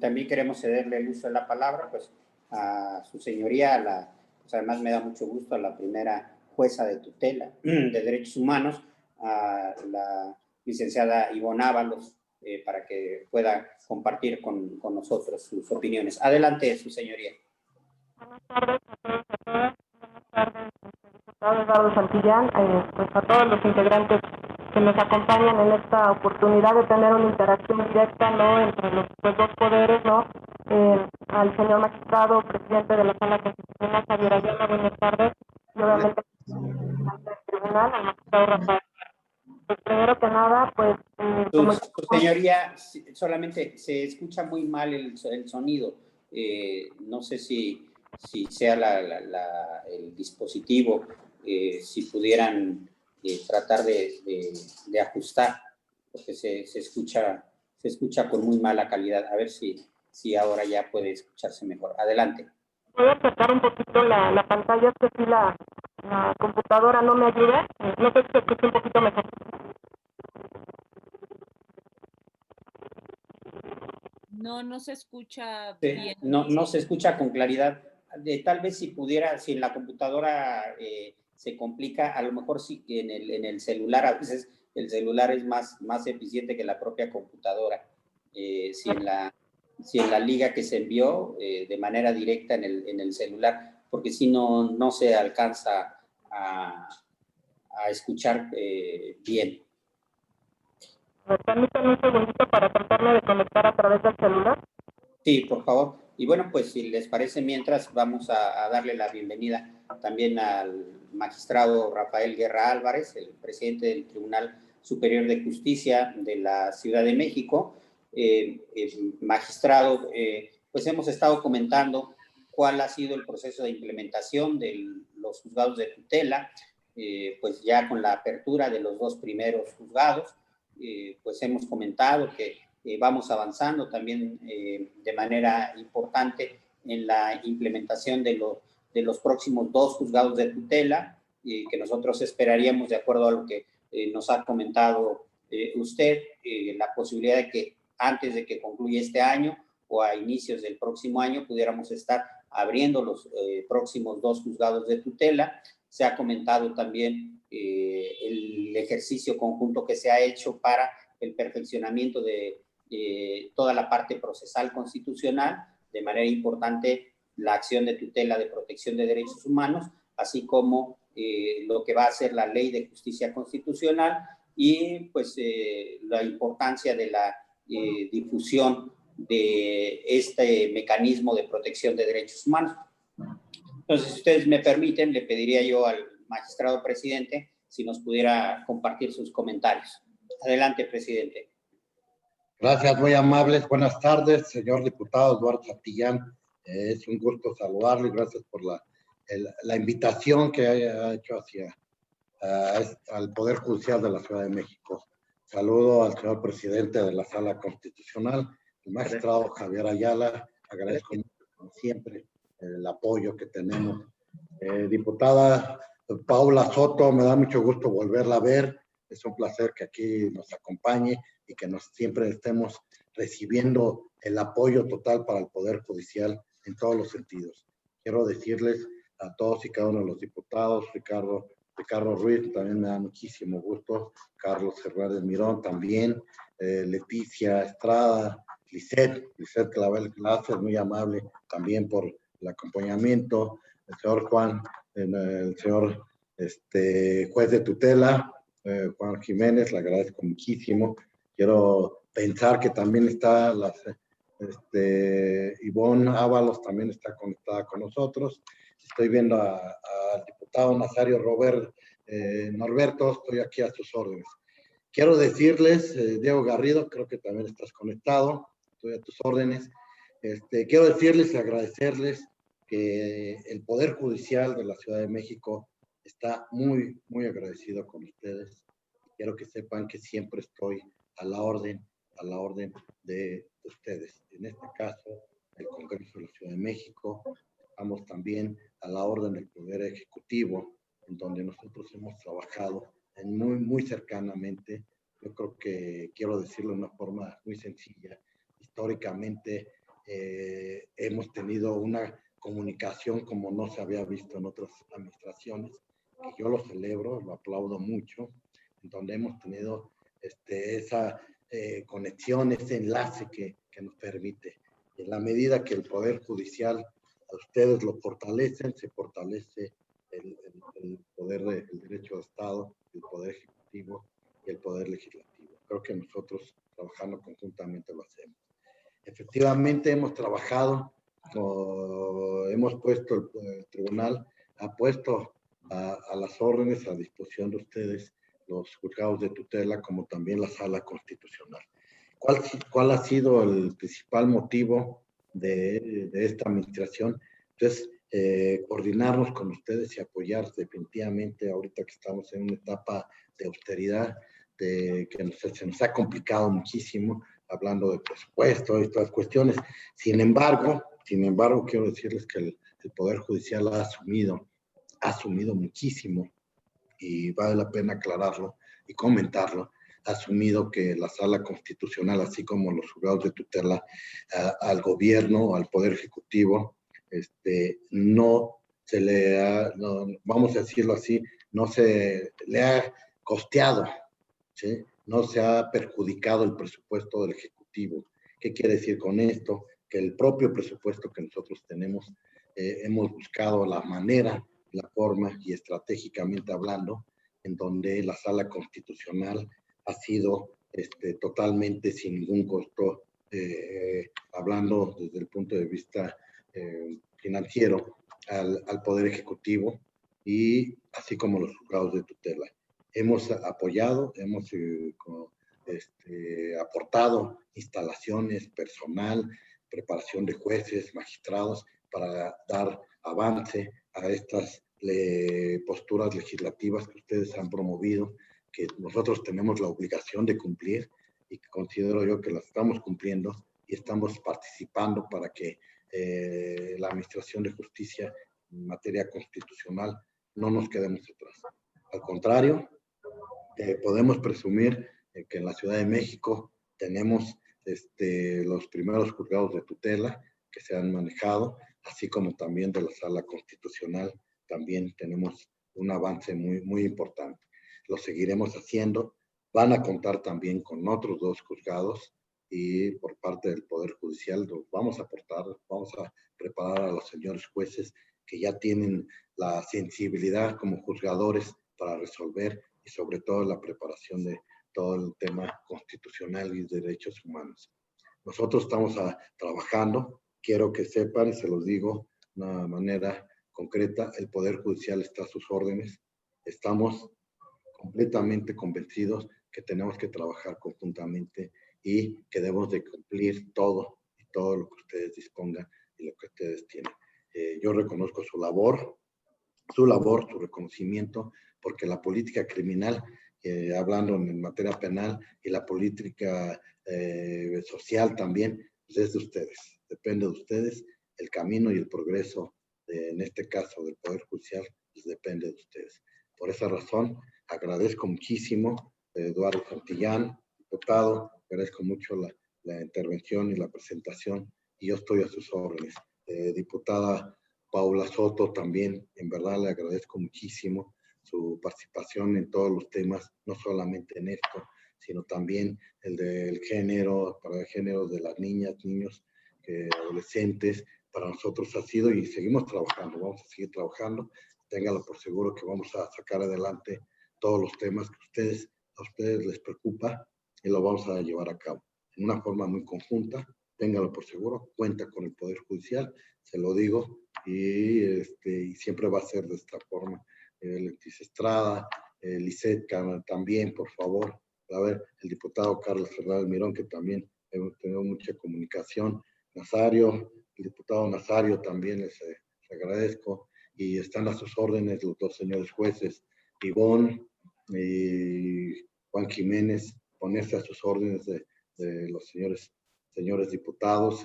También queremos cederle el uso de la palabra pues, a su señoría, pues además me da mucho gusto, a la primera jueza de tutela de derechos humanos, a la licenciada Ivonne Ábalos, para que pueda compartir con nosotros sus opiniones. Adelante, su señoría. Buenas tardes a todos, a todas. Buenas tardes, diputado Eduardo Santillán, pues a todos los integrantes que nos acompañan en esta oportunidad de tener una interacción directa, ¿no?, entre los dos poderes, ¿no? Al señor magistrado, presidente de la Sala Constitucional, Javier Ayala, buenas tardes, y obviamente al tribunal, al magistrado Rafael. Pues primero que nada, pues... Su señoría, solamente se escucha muy mal el sonido. No sé si sea el dispositivo, si pudieran tratar de ajustar, porque se escucha con muy mala calidad. A ver si ahora ya puede escucharse mejor. Adelante. Voy a acercar un poquito la pantalla, es que si la computadora no me ayuda. No sé si se escucha un poquito mejor. No se escucha bien. bien. No se escucha con claridad. Tal vez si en la computadora se complica, a lo mejor sí que en el celular, a veces el celular es más eficiente que la propia computadora. Si en la liga que se envió de manera directa en el celular, porque si no se alcanza a escuchar bien. Permítanme un segundito para tratarme de conectar a través del celular. Sí, por favor. Y bueno, pues si les parece, mientras vamos a darle la bienvenida también al magistrado Rafael Guerra Álvarez, el presidente del Tribunal Superior de Justicia de la Ciudad de México. Magistrado, pues hemos estado comentando cuál ha sido el proceso de implementación de los juzgados de tutela, pues ya con la apertura de los 2 primeros juzgados, pues hemos comentado que vamos avanzando también de manera importante en la implementación de los próximos 2 juzgados de tutela, que nosotros esperaríamos, de acuerdo a lo que nos ha comentado usted, la posibilidad de que antes de que concluya este año o a inicios del próximo año pudiéramos estar abriendo los próximos 2 juzgados de tutela. Se ha comentado también el ejercicio conjunto que se ha hecho para el perfeccionamiento de toda la parte procesal constitucional, de manera importante la acción de tutela de protección de derechos humanos, así como lo que va a ser la ley de justicia constitucional y pues la importancia de la difusión de este mecanismo de protección de derechos humanos. Entonces, si ustedes me permiten, le pediría yo al magistrado presidente si nos pudiera compartir sus comentarios. Adelante, presidente. Gracias, muy amables. Buenas tardes, señor diputado Eduardo Santillán. Es un gusto saludarlo y gracias por la invitación que ha hecho al Poder Judicial de la Ciudad de México. Saludo al señor presidente de la Sala Constitucional, el magistrado Javier Ayala. Agradezco mucho, como siempre, el apoyo que tenemos. Diputada Paula Soto, me da mucho gusto volverla a ver. Es un placer que aquí nos acompañe y que siempre estemos recibiendo el apoyo total para el Poder Judicial en todos los sentidos. Quiero decirles a todos y cada uno de los diputados, Ricardo Ruiz, también me da muchísimo gusto, Carlos Hernández Mirón también, Leticia Estrada, Lisette Clavel Glaser, muy amable también por el acompañamiento, el señor Juan, el señor juez de tutela, Juan Jiménez, le agradezco muchísimo. Quiero pensar que también está Ivonne Ábalos, también está conectada con nosotros. estoy viendo al diputado Nazario Norberto, estoy aquí a sus órdenes. Quiero decirles, Diego Garrido, creo que también estás conectado, estoy a tus órdenes. Quiero decirles y agradecerles que el Poder Judicial de la Ciudad de México está muy, muy agradecido con ustedes. Quiero que sepan que siempre estoy a la orden de ustedes. En este caso, el Congreso de la Ciudad de México, estamos también a la orden del Poder Ejecutivo, en donde nosotros hemos trabajado muy, muy cercanamente. Yo creo que quiero decirlo de una forma muy sencilla. Históricamente hemos tenido una comunicación como no se había visto en otras administraciones, que yo lo celebro, lo aplaudo mucho, en donde hemos tenido esa conexión, ese enlace que nos permite. En la medida que el Poder Judicial a ustedes lo fortalecen, se fortalece el poder del derecho de Estado, el Poder Ejecutivo y el Poder Legislativo. Creo que nosotros, trabajando conjuntamente, lo hacemos. Efectivamente, hemos trabajado, hemos puesto, el tribunal ha puesto a las órdenes a disposición de ustedes los juzgados de tutela, como también la sala constitucional. ¿Cuál ha sido el principal motivo de esta administración? Entonces, coordinarnos con ustedes y apoyar definitivamente ahorita que estamos en una etapa de austeridad, que se nos ha complicado muchísimo, hablando de presupuesto y todas las cuestiones. Sin embargo, quiero decirles que el Poder Judicial ha asumido muchísimo, y vale la pena aclararlo y comentarlo, ha asumido que la sala constitucional, así como los juzgados de tutela, al gobierno, al Poder Ejecutivo, no se le ha, no, vamos a decirlo así, no se le ha costeado, ¿sí? No se ha perjudicado el presupuesto del Ejecutivo. ¿Qué quiere decir con esto? Que el propio presupuesto que nosotros tenemos, hemos buscado la manera, la forma y estratégicamente hablando, en donde la sala constitucional ha sido totalmente sin ningún costo, hablando desde el punto de vista financiero, al Poder Ejecutivo y así como los juzgados de tutela. Hemos apoyado, hemos aportado instalaciones, personal, preparación de jueces, magistrados, para dar avance a estas posturas legislativas que ustedes han promovido, que nosotros tenemos la obligación de cumplir y que considero yo que las estamos cumpliendo y estamos participando para que la Administración de Justicia en materia constitucional no nos quedemos atrás. Al contrario, podemos presumir que en la Ciudad de México tenemos los primeros juzgados de tutela que se han manejado, así como también de la sala constitucional, también tenemos un avance muy, muy importante. Lo seguiremos haciendo. Van a contar también con otros 2 juzgados y por parte del Poder Judicial los vamos a aportar, vamos a preparar a los señores jueces que ya tienen la sensibilidad como juzgadores para resolver y sobre todo la preparación de todo el tema constitucional y de derechos humanos. Nosotros estamos trabajando, quiero que sepan y se los digo de una manera concreta, el Poder Judicial está a sus órdenes, estamos completamente convencidos que tenemos que trabajar conjuntamente y que debemos de cumplir todo lo que ustedes dispongan y lo que ustedes tienen. Yo reconozco su labor, su reconocimiento, porque la política criminal, hablando en materia penal, y la política social también, pues es de ustedes, depende de ustedes, el camino y el progreso, en este caso del Poder Judicial, pues depende de ustedes. Por esa razón, agradezco muchísimo, Eduardo Santillán, diputado, agradezco mucho la intervención y la presentación, y yo estoy a sus órdenes. Diputada Paula Soto también, en verdad le agradezco muchísimo su participación en todos los temas, no solamente en esto, sino también el del género, para el género de las niñas, niños, adolescentes, para nosotros ha sido y seguimos trabajando, vamos a seguir trabajando, téngalo por seguro que vamos a sacar adelante todos los temas que a ustedes les preocupa y lo vamos a llevar a cabo en una forma muy conjunta, téngalo por seguro, cuenta con el Poder Judicial, se lo digo y siempre va a ser de esta forma. Leticia Estrada, Lisette también, por favor. A ver, el diputado Carlos Fernández Mirón, que también hemos tenido mucha comunicación. Nazario, el diputado Nazario también les agradezco. Y están a sus órdenes los dos señores jueces, Ivonne y Juan Jiménez, ponerse a sus órdenes de los señores diputados.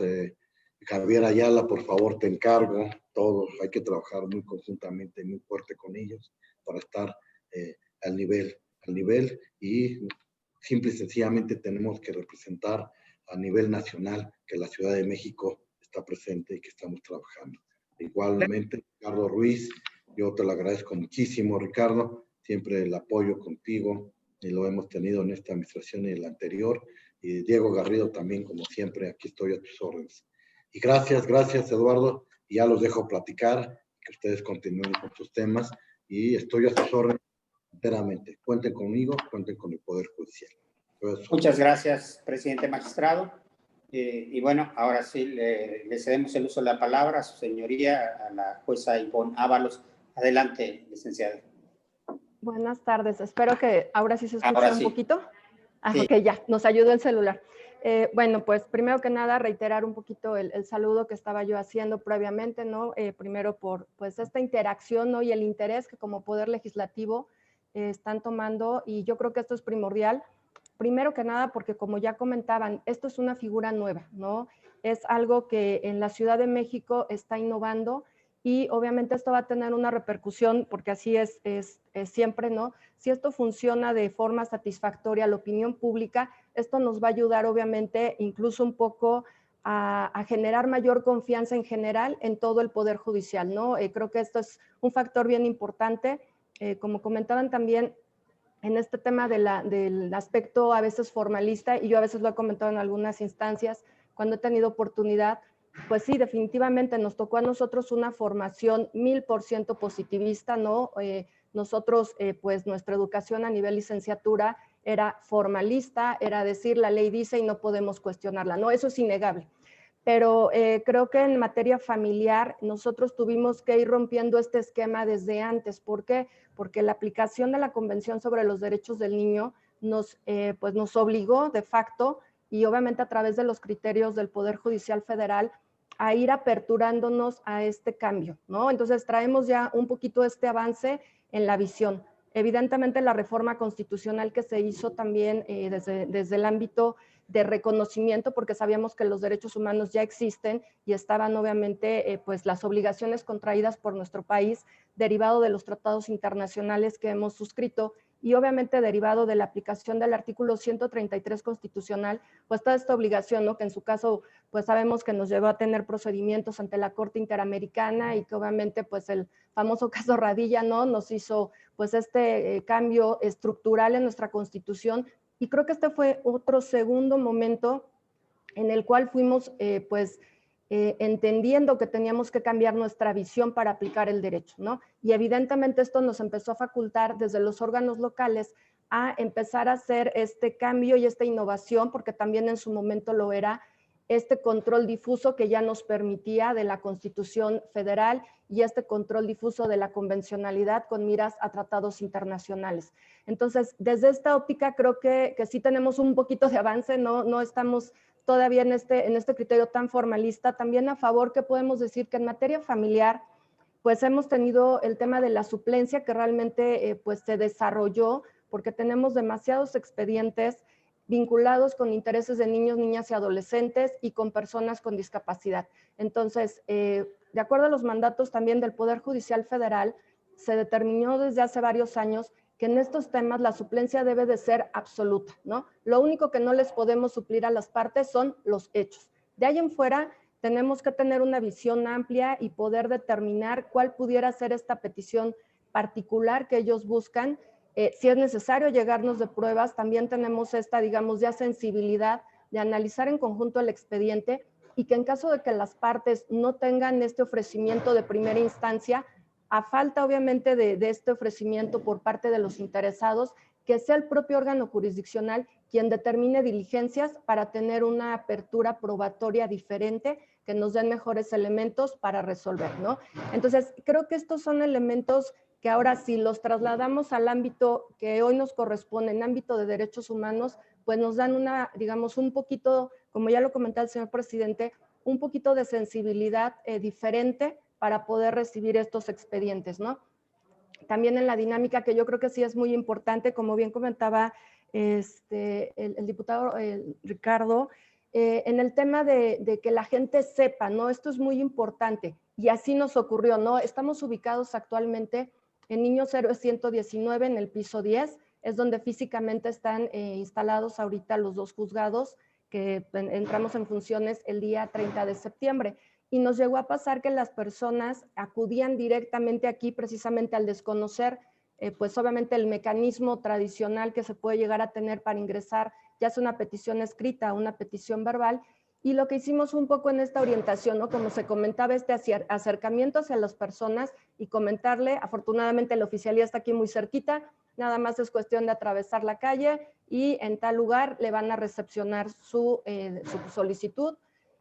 Javier Ayala, por favor, te encargo, todos, hay que trabajar muy conjuntamente, muy fuerte con ellos para estar al nivel, y simple y sencillamente tenemos que representar a nivel nacional que la Ciudad de México está presente y que estamos trabajando. Igualmente, Ricardo Ruiz, yo te lo agradezco muchísimo, Ricardo, siempre el apoyo contigo, y lo hemos tenido en esta administración y en la anterior, y Diego Garrido también, como siempre, aquí estoy a tus órdenes. Y gracias, Eduardo, y ya los dejo platicar, que ustedes continúen con sus temas, y estoy a sus órdenes enteramente. Cuenten conmigo, cuenten con el Poder Judicial. Muchas gracias, presidente magistrado. Y bueno, ahora sí le cedemos el uso de la palabra a su señoría, a la jueza Ivonne Ábalos. Adelante, licenciada. Buenas tardes, espero que ahora sí se escucha ahora un sí. Poquito. Sí. Ok, ya, nos ayudó el celular. Bueno, pues primero que nada reiterar un poquito el saludo que estaba yo haciendo previamente, ¿no? Primero por pues esta interacción, ¿no? Y el interés que como Poder Legislativo están tomando, y yo creo que esto es primordial. Primero que nada porque, como ya comentaban, esto es una figura nueva, ¿no? Es algo que en la Ciudad de México está innovando, y obviamente esto va a tener una repercusión, porque así es siempre, ¿no? Si esto funciona de forma satisfactoria a la opinión pública, esto nos va a ayudar obviamente incluso un poco a generar mayor confianza en general en todo el Poder Judicial, ¿no? Creo que esto es un factor bien importante. Como comentaban también, en este tema del aspecto a veces formalista, y yo a veces lo he comentado en algunas instancias cuando he tenido oportunidad, pues sí, definitivamente nos tocó a nosotros una formación 1000% positivista, ¿no? Nosotros, pues nuestra educación a nivel licenciatura era formalista, era decir la ley dice y no podemos cuestionarla, ¿no? Eso es innegable. Pero creo que en materia familiar nosotros tuvimos que ir rompiendo este esquema desde antes. ¿Por qué? Porque la aplicación de la Convención sobre los Derechos del Niño pues nos obligó de facto, y obviamente a través de los criterios del Poder Judicial Federal, a ir aperturándonos a este cambio, ¿no? Entonces traemos ya un poquito este avance en la visión. Evidentemente la reforma constitucional que se hizo también desde el ámbito de reconocimiento, porque sabíamos que los derechos humanos ya existen y estaban obviamente pues las obligaciones contraídas por nuestro país derivado de los tratados internacionales que hemos suscrito, y obviamente derivado de la aplicación del artículo 133 constitucional, pues toda esta obligación, ¿no? Que en su caso pues sabemos que nos llevó a tener procedimientos ante la Corte Interamericana, y que obviamente pues el famoso caso Radilla, ¿no? Nos hizo pues este cambio estructural en nuestra Constitución. Y creo que este fue otro segundo momento en el cual fuimos entendiendo que teníamos que cambiar nuestra visión para aplicar el derecho, ¿no? Y evidentemente esto nos empezó a facultar desde los órganos locales a empezar a hacer este cambio y esta innovación, porque también en su momento lo era, este control difuso que ya nos permitía de la Constitución Federal y este control difuso de la convencionalidad con miras a tratados internacionales. Entonces, desde esta óptica creo que sí tenemos un poquito de avance, no estamos todavía en este criterio tan formalista. También a favor que podemos decir que en materia familiar, pues hemos tenido el tema de la suplencia que realmente pues se desarrolló porque tenemos demasiados expedientes vinculados con intereses de niños, niñas y adolescentes y con personas con discapacidad. Entonces, de acuerdo a los mandatos también del Poder Judicial Federal, se determinó desde hace varios años que en estos temas la suplencia debe de ser absoluta, ¿no? Lo único que no les podemos suplir a las partes son los hechos. De ahí en fuera, tenemos que tener una visión amplia y poder determinar cuál pudiera ser esta petición particular que ellos buscan. Si es necesario llegarnos de pruebas, también tenemos esta, digamos, ya sensibilidad de analizar en conjunto el expediente, y que en caso de que las partes no tengan este ofrecimiento de primera instancia, a falta obviamente de este ofrecimiento por parte de los interesados, que sea el propio órgano jurisdiccional quien determine diligencias para tener una apertura probatoria diferente, que nos den mejores elementos para resolver, ¿no? Entonces, creo que estos son elementos que ahora si los trasladamos al ámbito que hoy nos corresponde, en ámbito de derechos humanos, pues nos dan una, digamos, un poquito, como ya lo comentaba el señor presidente, un poquito de sensibilidad diferente para poder recibir estos expedientes, ¿no? También en la dinámica que yo creo que sí es muy importante, como bien comentaba el diputado Ricardo, en el tema de que la gente sepa, ¿no? Esto es muy importante y así nos ocurrió, ¿no? Estamos ubicados actualmente en Niños Héroes 119 en el piso 10, es donde físicamente están instalados ahorita los dos juzgados que entramos en funciones el día 30 de septiembre. Y nos llegó a pasar que las personas acudían directamente aquí precisamente al desconocer, pues obviamente el mecanismo tradicional que se puede llegar a tener para ingresar, ya sea una petición escrita o una petición verbal, y lo que hicimos un poco en esta orientación, ¿no? Como se comentaba, este acercamiento hacia las personas y comentarle, afortunadamente la oficialía está aquí muy cerquita, nada más es cuestión de atravesar la calle y en tal lugar le van a recepcionar su solicitud.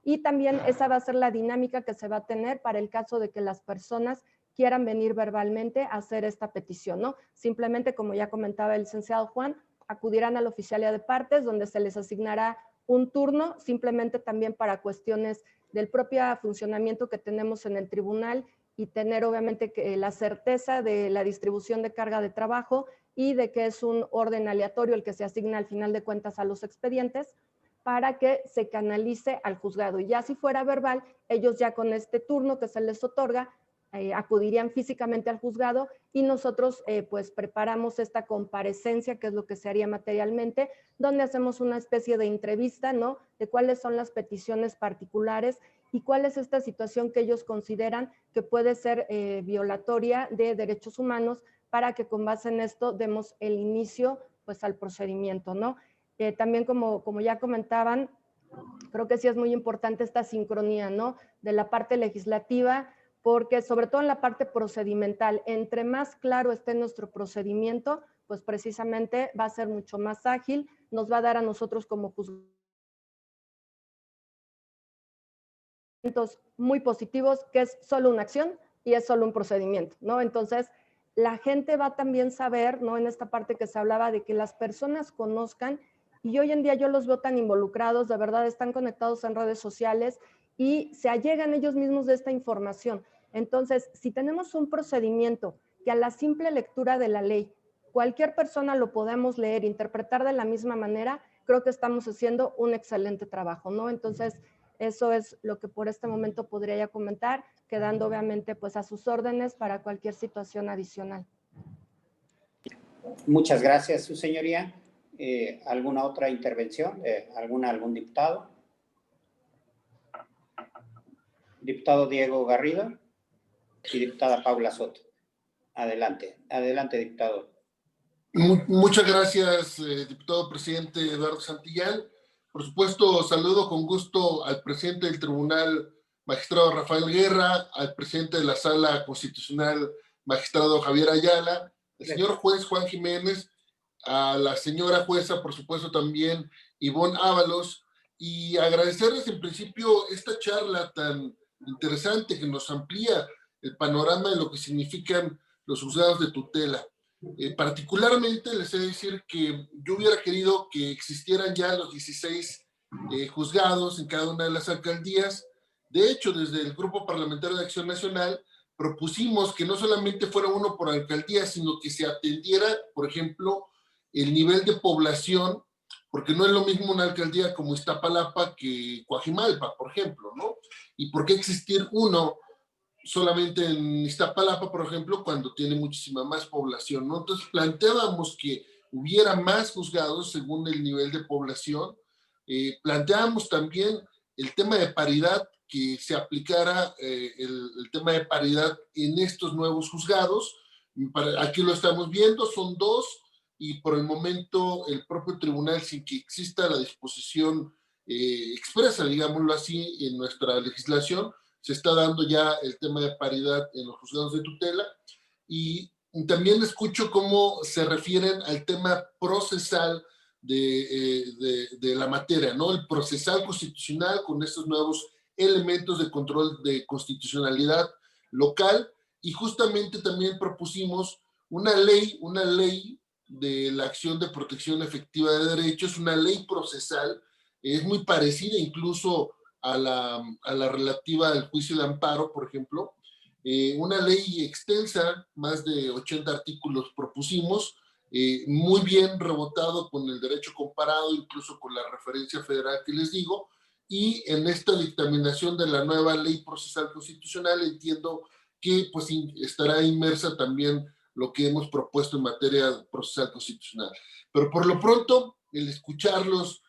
Y también esa va a ser la dinámica que se va a tener para el caso de que las personas quieran venir verbalmente a hacer esta petición, ¿no? Simplemente, como ya comentaba el licenciado Juan, acudirán a la oficialía de partes donde se les asignará un turno, simplemente también para cuestiones del propio funcionamiento que tenemos en el tribunal y tener obviamente la certeza de la distribución de carga de trabajo y de que es un orden aleatorio el que se asigna al final de cuentas a los expedientes, para que se canalice al juzgado. Y ya si fuera verbal, ellos ya con este turno que se les otorga, acudirían físicamente al juzgado y nosotros pues preparamos esta comparecencia, que es lo que se haría materialmente, donde hacemos una especie de entrevista, ¿no? De cuáles son las peticiones particulares y cuál es esta situación que ellos consideran que puede ser violatoria de derechos humanos, para que con base en esto demos el inicio pues al procedimiento, ¿no? También como ya comentaban, creo que sí es muy importante esta sincronía, ¿no? De la parte legislativa, porque sobre todo en la parte procedimental, entre más claro esté nuestro procedimiento, pues precisamente va a ser mucho más ágil, nos va a dar a nosotros como juzgadores muy positivos, que es solo una acción y es solo un procedimiento, ¿no? Entonces, la gente va a también saber, ¿no? En esta parte que se hablaba de que las personas conozcan. Y hoy en día yo los veo tan involucrados, de verdad están conectados en redes sociales y se allegan ellos mismos de esta información. Entonces, si tenemos un procedimiento que a la simple lectura de la ley, cualquier persona lo podemos leer, interpretar de la misma manera, creo que estamos haciendo un excelente trabajo, ¿no? Entonces, eso es lo que por este momento podría ya comentar, quedando obviamente pues a sus órdenes para cualquier situación adicional. Muchas gracias, su señoría. ¿Alguna otra intervención? ¿Algún diputado? Diputado Diego Garrido y diputada Paula Soto. Adelante, diputado. Muchas gracias, diputado presidente Eduardo Santillán. Por supuesto, saludo con gusto al presidente del Tribunal, magistrado Rafael Guerra, al presidente de la Sala Constitucional, magistrado Javier Ayala, al señor juez Juan Jiménez, a la señora jueza, por supuesto también Ivonne Ábalos, y agradecerles en principio esta charla tan interesante que nos amplía el panorama de lo que significan los juzgados de tutela. Particularmente les he de decir que yo hubiera querido que existieran ya los 16 juzgados en cada una de las alcaldías. De hecho, desde el Grupo Parlamentario de Acción Nacional propusimos que no solamente fuera uno por alcaldía, sino que se atendiera, por ejemplo, el nivel de población, porque no es lo mismo una alcaldía como Iztapalapa que Coajimalpa, por ejemplo, ¿no? ¿Y por qué existir uno solamente en Iztapalapa, por ejemplo, cuando tiene muchísima más población, ¿no? Entonces planteábamos que hubiera más juzgados según el nivel de población. Planteábamos también el tema de paridad, que se aplicara el tema de paridad en estos nuevos juzgados. Aquí lo estamos viendo, son 2, y por el momento el propio tribunal, sin que exista la disposición expresa, digámoslo así, en nuestra legislación, se está dando ya el tema de paridad en los juzgados de tutela. Y también escucho cómo se refieren al tema procesal de la materia, ¿no? El procesal constitucional con estos nuevos elementos de control de constitucionalidad local, y justamente también propusimos una ley de la acción de protección efectiva de derechos, una ley procesal, es muy parecida incluso a la relativa al juicio de amparo, por ejemplo. Una ley extensa, más de 80 artículos propusimos, muy bien rebotado con el derecho comparado, incluso con la referencia federal que les digo, y en esta dictaminación de la nueva ley procesal constitucional entiendo que pues estará inmersa también lo que hemos propuesto en materia procesal constitucional. Pero por lo pronto, el escucharlos,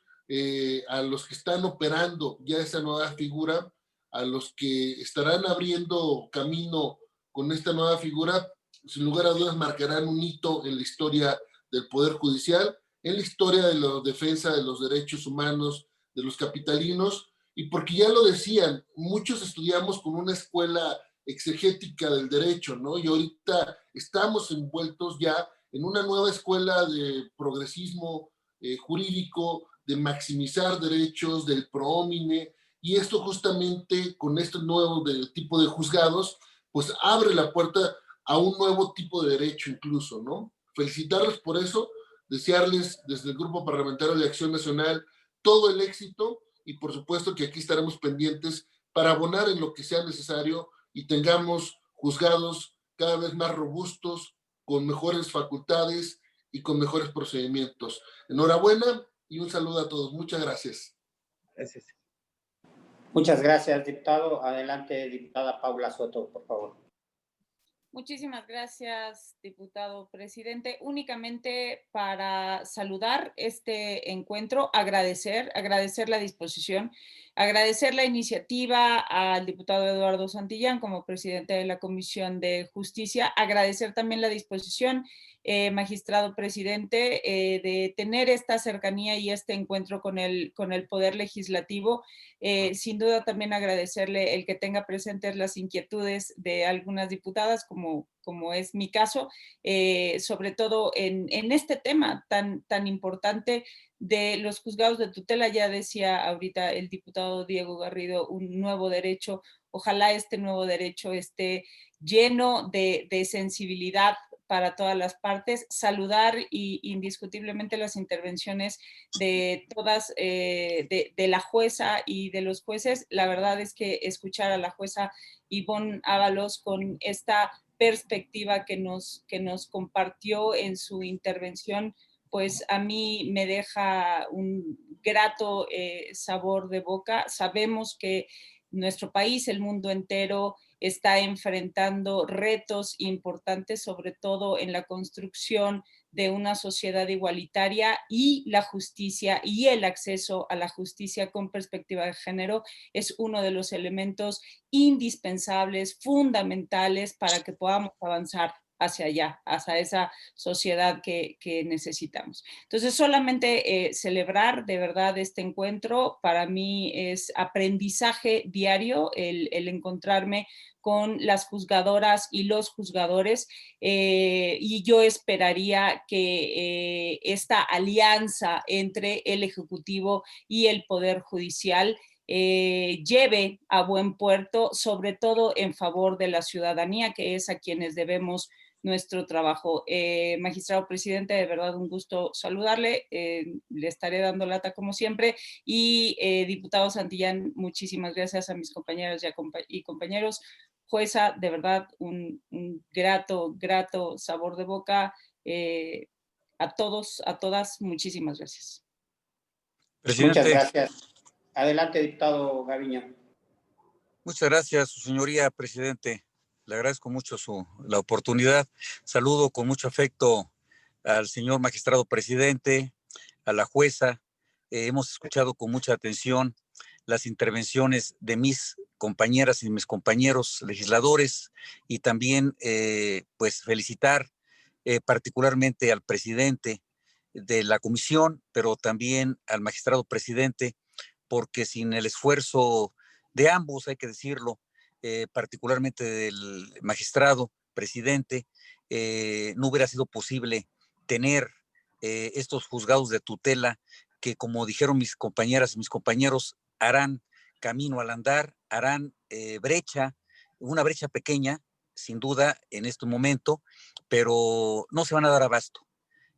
a los que están operando ya esa nueva figura, a los que estarán abriendo camino con esta nueva figura, sin lugar a dudas marcarán un hito en la historia del Poder Judicial, en la historia de la defensa de los derechos humanos de los capitalinos, y porque ya lo decían, muchos estudiamos con una escuela exegética del derecho, ¿no? Y ahorita estamos envueltos ya en una nueva escuela de progresismo jurídico, de maximizar derechos, del pro homine, y esto justamente con este nuevo tipo de juzgados, pues abre la puerta a un nuevo tipo de derecho incluso, ¿no? Felicitarlos por eso, desearles desde el Grupo Parlamentario de Acción Nacional todo el éxito, y por supuesto que aquí estaremos pendientes para abonar en lo que sea necesario y tengamos juzgados cada vez más robustos, con mejores facultades y con mejores procedimientos. Enhorabuena y un saludo a todos. Muchas gracias. Gracias. Muchas gracias, diputado. Adelante, diputada Paula Soto, por favor. Muchísimas gracias, diputado presidente. Únicamente para saludar este encuentro, agradecer la disposición, agradecer la iniciativa al diputado Eduardo Santillán como presidente de la Comisión de Justicia, agradecer también la disposición, magistrado presidente, de tener esta cercanía y este encuentro con el Poder Legislativo. Sin duda también agradecerle el que tenga presentes las inquietudes de algunas diputadas, como es mi caso, sobre todo en este tema tan importante de los juzgados de tutela. Ya decía ahorita el diputado Diego Garrido, un nuevo derecho. Ojalá este nuevo derecho esté lleno de sensibilidad para todas las partes. Saludar y indiscutiblemente las intervenciones de todas, de la jueza y de los jueces. La verdad es que escuchar a la jueza Ivonne Ábalos con esta perspectiva que nos compartió en su intervención, pues a mí me deja un grato sabor de boca. Sabemos que nuestro país, el mundo entero, está enfrentando retos importantes, sobre todo en la construcción de una sociedad igualitaria, y la justicia y el acceso a la justicia con perspectiva de género es uno de los elementos indispensables, fundamentales para que podamos avanzar hacia allá, hacia esa sociedad que necesitamos. Entonces, solamente celebrar de verdad este encuentro. Para mí es aprendizaje diario el encontrarme con las juzgadoras y los juzgadores, y yo esperaría que esta alianza entre el Ejecutivo y el Poder Judicial lleve a buen puerto, sobre todo en favor de la ciudadanía, que es a quienes debemos nuestro trabajo. Magistrado presidente, de verdad un gusto saludarle, le estaré dando lata como siempre, y diputado Santillán, muchísimas gracias a mis compañeras y compañeros. Jueza, de verdad un grato sabor de boca. A todos, a todas, muchísimas gracias. Presidente. Muchas gracias. Adelante, diputado Gaviño. Muchas gracias, su señoría presidente. Le agradezco mucho la oportunidad. Saludo con mucho afecto al señor magistrado presidente, a la jueza. Hemos escuchado con mucha atención las intervenciones de mis compañeras y mis compañeros legisladores, y también pues felicitar particularmente al presidente de la comisión, pero también al magistrado presidente, porque sin el esfuerzo de ambos, hay que decirlo, particularmente del magistrado presidente, no hubiera sido posible tener estos juzgados de tutela que, como dijeron mis compañeras y mis compañeros, harán camino al andar, harán una brecha pequeña, sin duda, en este momento, pero no se van a dar abasto.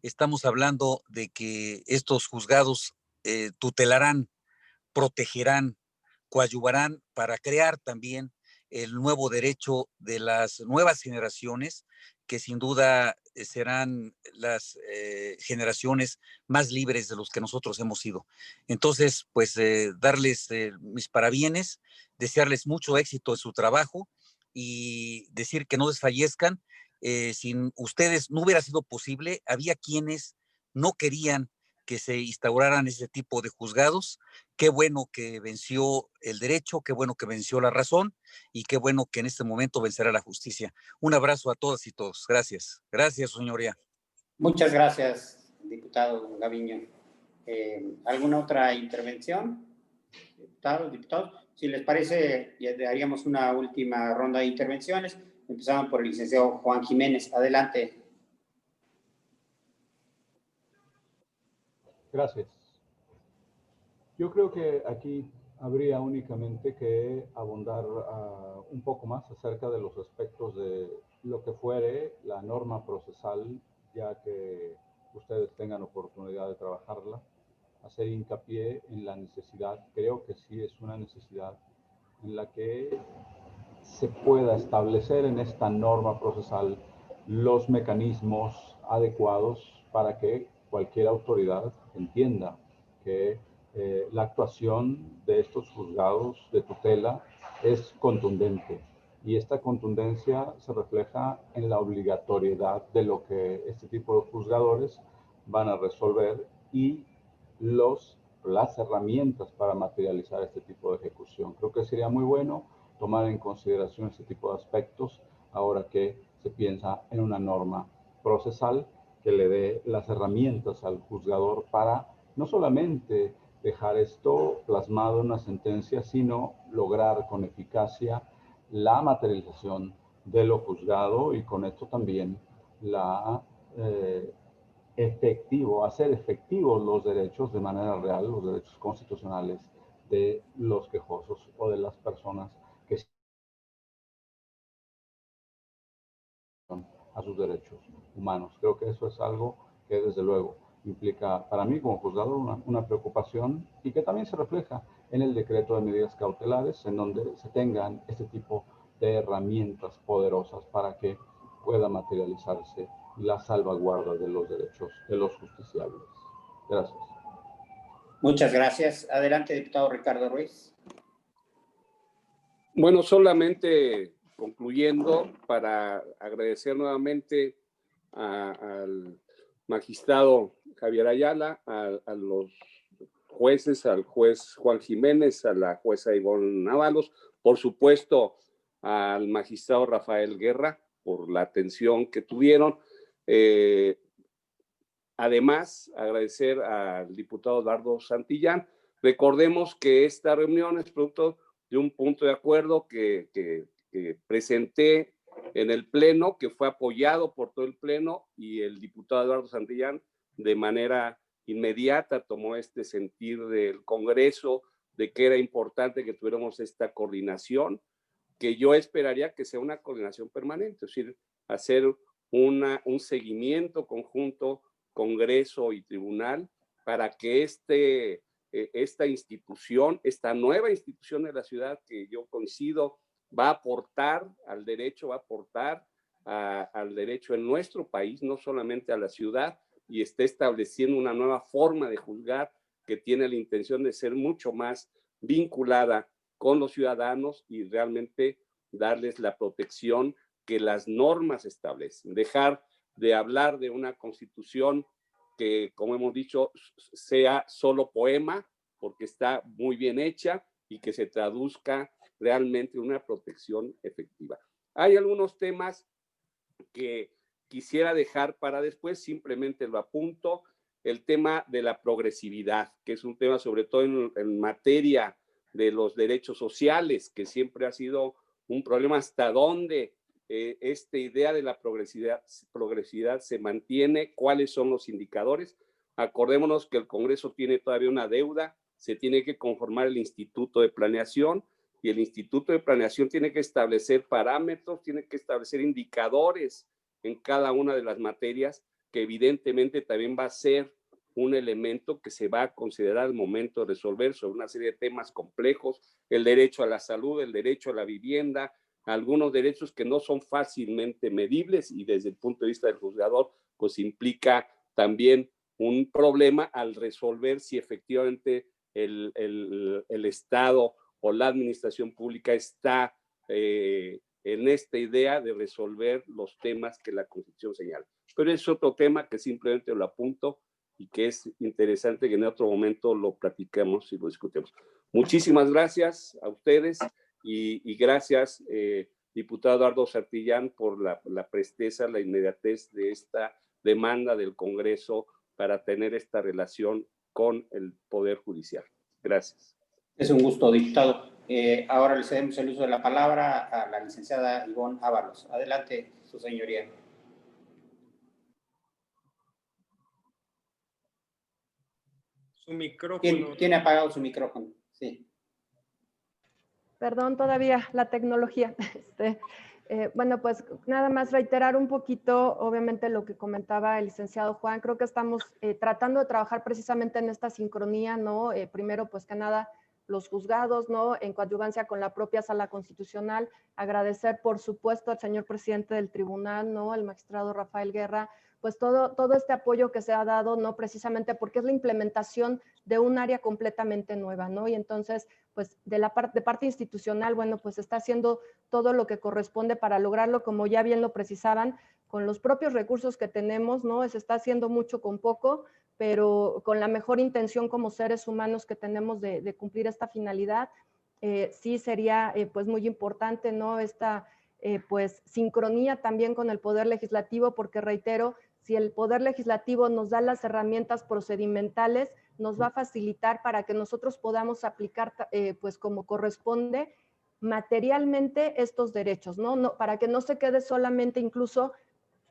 Estamos hablando de que estos juzgados tutelarán, protegerán, coadyuvarán para crear también el nuevo derecho de las nuevas generaciones, que sin duda serán las generaciones más libres de los que nosotros hemos sido. Entonces, pues darles mis parabienes, desearles mucho éxito en su trabajo y decir que no desfallezcan. Sin ustedes no hubiera sido posible. Había quienes no querían que se instauraran ese tipo de juzgados. Qué bueno que venció el derecho, qué bueno que venció la razón y qué bueno que en este momento vencerá la justicia. Un abrazo a todas y todos. Gracias. Gracias, señoría. Muchas gracias, diputado Gaviño. ¿Alguna otra intervención? Diputados. Si les parece, ya haríamos una última ronda de intervenciones. Empezamos por el licenciado Juan Jiménez. Adelante. Gracias. Yo creo que aquí habría únicamente que abundar un poco más acerca de los aspectos de lo que fuere la norma procesal, ya que ustedes tengan oportunidad de trabajarla, hacer hincapié en la necesidad, creo que sí es una necesidad, en la que se pueda establecer en esta norma procesal los mecanismos adecuados para que cualquier autoridad entienda que la actuación de estos juzgados de tutela es contundente, y esta contundencia se refleja en la obligatoriedad de lo que este tipo de juzgadores van a resolver y las herramientas para materializar este tipo de ejecución. Creo que sería muy bueno tomar en consideración este tipo de aspectos ahora que se piensa en una norma procesal que le dé las herramientas al juzgador para no solamente dejar esto plasmado en una sentencia, sino lograr con eficacia la materialización de lo juzgado y con esto también hacer efectivos los derechos de manera real, los derechos constitucionales de los quejosos o de las personas que son a sus derechos humanos. Creo que eso es algo que desde luego implica para mí como juzgador una preocupación, y que también se refleja en el decreto de medidas cautelares, en donde se tengan este tipo de herramientas poderosas para que pueda materializarse la salvaguarda de los derechos de los justiciables. Gracias. Muchas gracias. Adelante, diputado Ricardo Ruiz. Bueno, solamente concluyendo, para agradecer nuevamente al magistrado Javier Ayala, a los jueces, al juez Juan Jiménez, a la jueza Ivonne Ábalos, por supuesto al magistrado Rafael Guerra por la atención que tuvieron. Además, agradecer al diputado Eduardo Santillán. Recordemos que esta reunión es producto de un punto de acuerdo que presenté en el Pleno, que fue apoyado por todo el Pleno, y el diputado Eduardo Santillán de manera inmediata tomó este sentir del Congreso de que era importante que tuviéramos esta coordinación, que yo esperaría que sea una coordinación permanente, es decir, hacer un seguimiento conjunto Congreso y Tribunal para que esta institución, esta nueva institución de la ciudad, que yo coincido, va a aportar al derecho, va a aportar al derecho en nuestro país, no solamente a la ciudad, y esté estableciendo una nueva forma de juzgar que tiene la intención de ser mucho más vinculada con los ciudadanos y realmente darles la protección que las normas establecen. Dejar de hablar de una constitución que, como hemos dicho, sea solo poema, porque está muy bien hecha, y que se traduzca realmente en una protección efectiva. Hay algunos temas que quisiera dejar para después, simplemente lo apunto. El tema de la progresividad, que es un tema sobre todo en materia de los derechos sociales, que siempre ha sido un problema hasta dónde esta idea de la progresividad se mantiene, cuáles son los indicadores. Acordémonos que el Congreso tiene todavía una deuda, se tiene que conformar el Instituto de Planeación, y el Instituto de Planeación tiene que establecer parámetros, tiene que establecer indicadores en cada una de las materias, que evidentemente también va a ser un elemento que se va a considerar al momento de resolver sobre una serie de temas complejos, el derecho a la salud, el derecho a la vivienda, algunos derechos que no son fácilmente medibles, y desde el punto de vista del juzgador, pues implica también un problema al resolver si efectivamente el Estado o la administración pública está en esta idea de resolver los temas que la Constitución señala. Pero es otro tema que simplemente lo apunto y que es interesante que en otro momento lo platiquemos y lo discutamos. Muchísimas gracias a ustedes y gracias, diputado Eduardo Santillán, por la presteza, la inmediatez de esta demanda del Congreso para tener esta relación con el Poder Judicial. Gracias. Es un gusto, diputado. Ahora le cedemos el uso de la palabra a la licenciada Ivonne Ábalos. Adelante, su señoría. Su micrófono. ¿Tiene apagado su micrófono? Sí. Perdón, todavía la tecnología. Bueno, pues nada más reiterar un poquito, obviamente, lo que comentaba el licenciado Juan. Creo que estamos tratando de trabajar precisamente en esta sincronía, ¿no? Primero, pues que nada, los juzgados, ¿no? En coadyuvancia con la propia Sala Constitucional. Agradecer, por supuesto, al señor presidente del tribunal, ¿no? El magistrado Rafael Guerra, pues todo este apoyo que se ha dado, ¿no? Precisamente porque es la implementación de un área completamente nueva, ¿no? Y entonces, pues de parte institucional, bueno, pues está haciendo todo lo que corresponde para lograrlo, como ya bien lo precisaban, con los propios recursos que tenemos, ¿no? Se está haciendo mucho con poco, pero con la mejor intención como seres humanos que tenemos de cumplir esta finalidad. Sí sería pues muy importante, ¿no? Esta pues sincronía también con el Poder Legislativo, porque reitero, si el Poder Legislativo nos da las herramientas procedimentales, nos va a facilitar para que nosotros podamos aplicar pues como corresponde materialmente estos derechos, ¿no? Para que no se quede solamente incluso,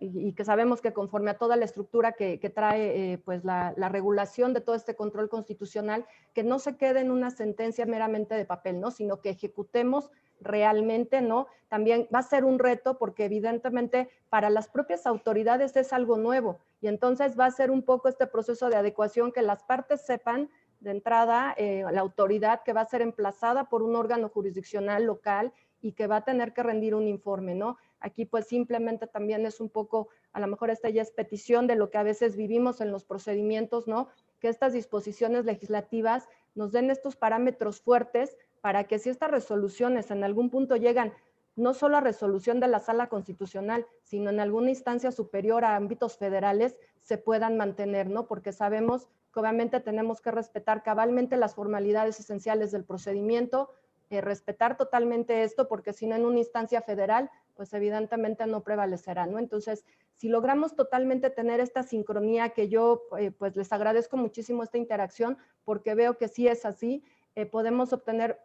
y que sabemos que conforme a toda la estructura que trae pues la regulación de todo este control constitucional, que no se quede en una sentencia meramente de papel, ¿no? Sino que ejecutemos realmente, ¿no? También va a ser un reto porque evidentemente para las propias autoridades es algo nuevo y entonces va a ser un poco este proceso de adecuación que las partes sepan de entrada, la autoridad que va a ser emplazada por un órgano jurisdiccional local y que va a tener que rendir un informe, ¿no? Aquí pues simplemente también es un poco, a lo mejor esta ya es petición de lo que a veces vivimos en los procedimientos, ¿no? Que estas disposiciones legislativas nos den estos parámetros fuertes para que si estas resoluciones en algún punto llegan no solo a resolución de la Sala Constitucional, sino en alguna instancia superior a ámbitos federales, se puedan mantener, ¿no? Porque sabemos que obviamente tenemos que respetar cabalmente las formalidades esenciales del procedimiento, respetar totalmente esto, porque si no en una instancia federal, pues evidentemente no prevalecerá, ¿no? Entonces, si logramos totalmente tener esta sincronía, que yo pues les agradezco muchísimo esta interacción, porque veo que sí es así, podemos obtener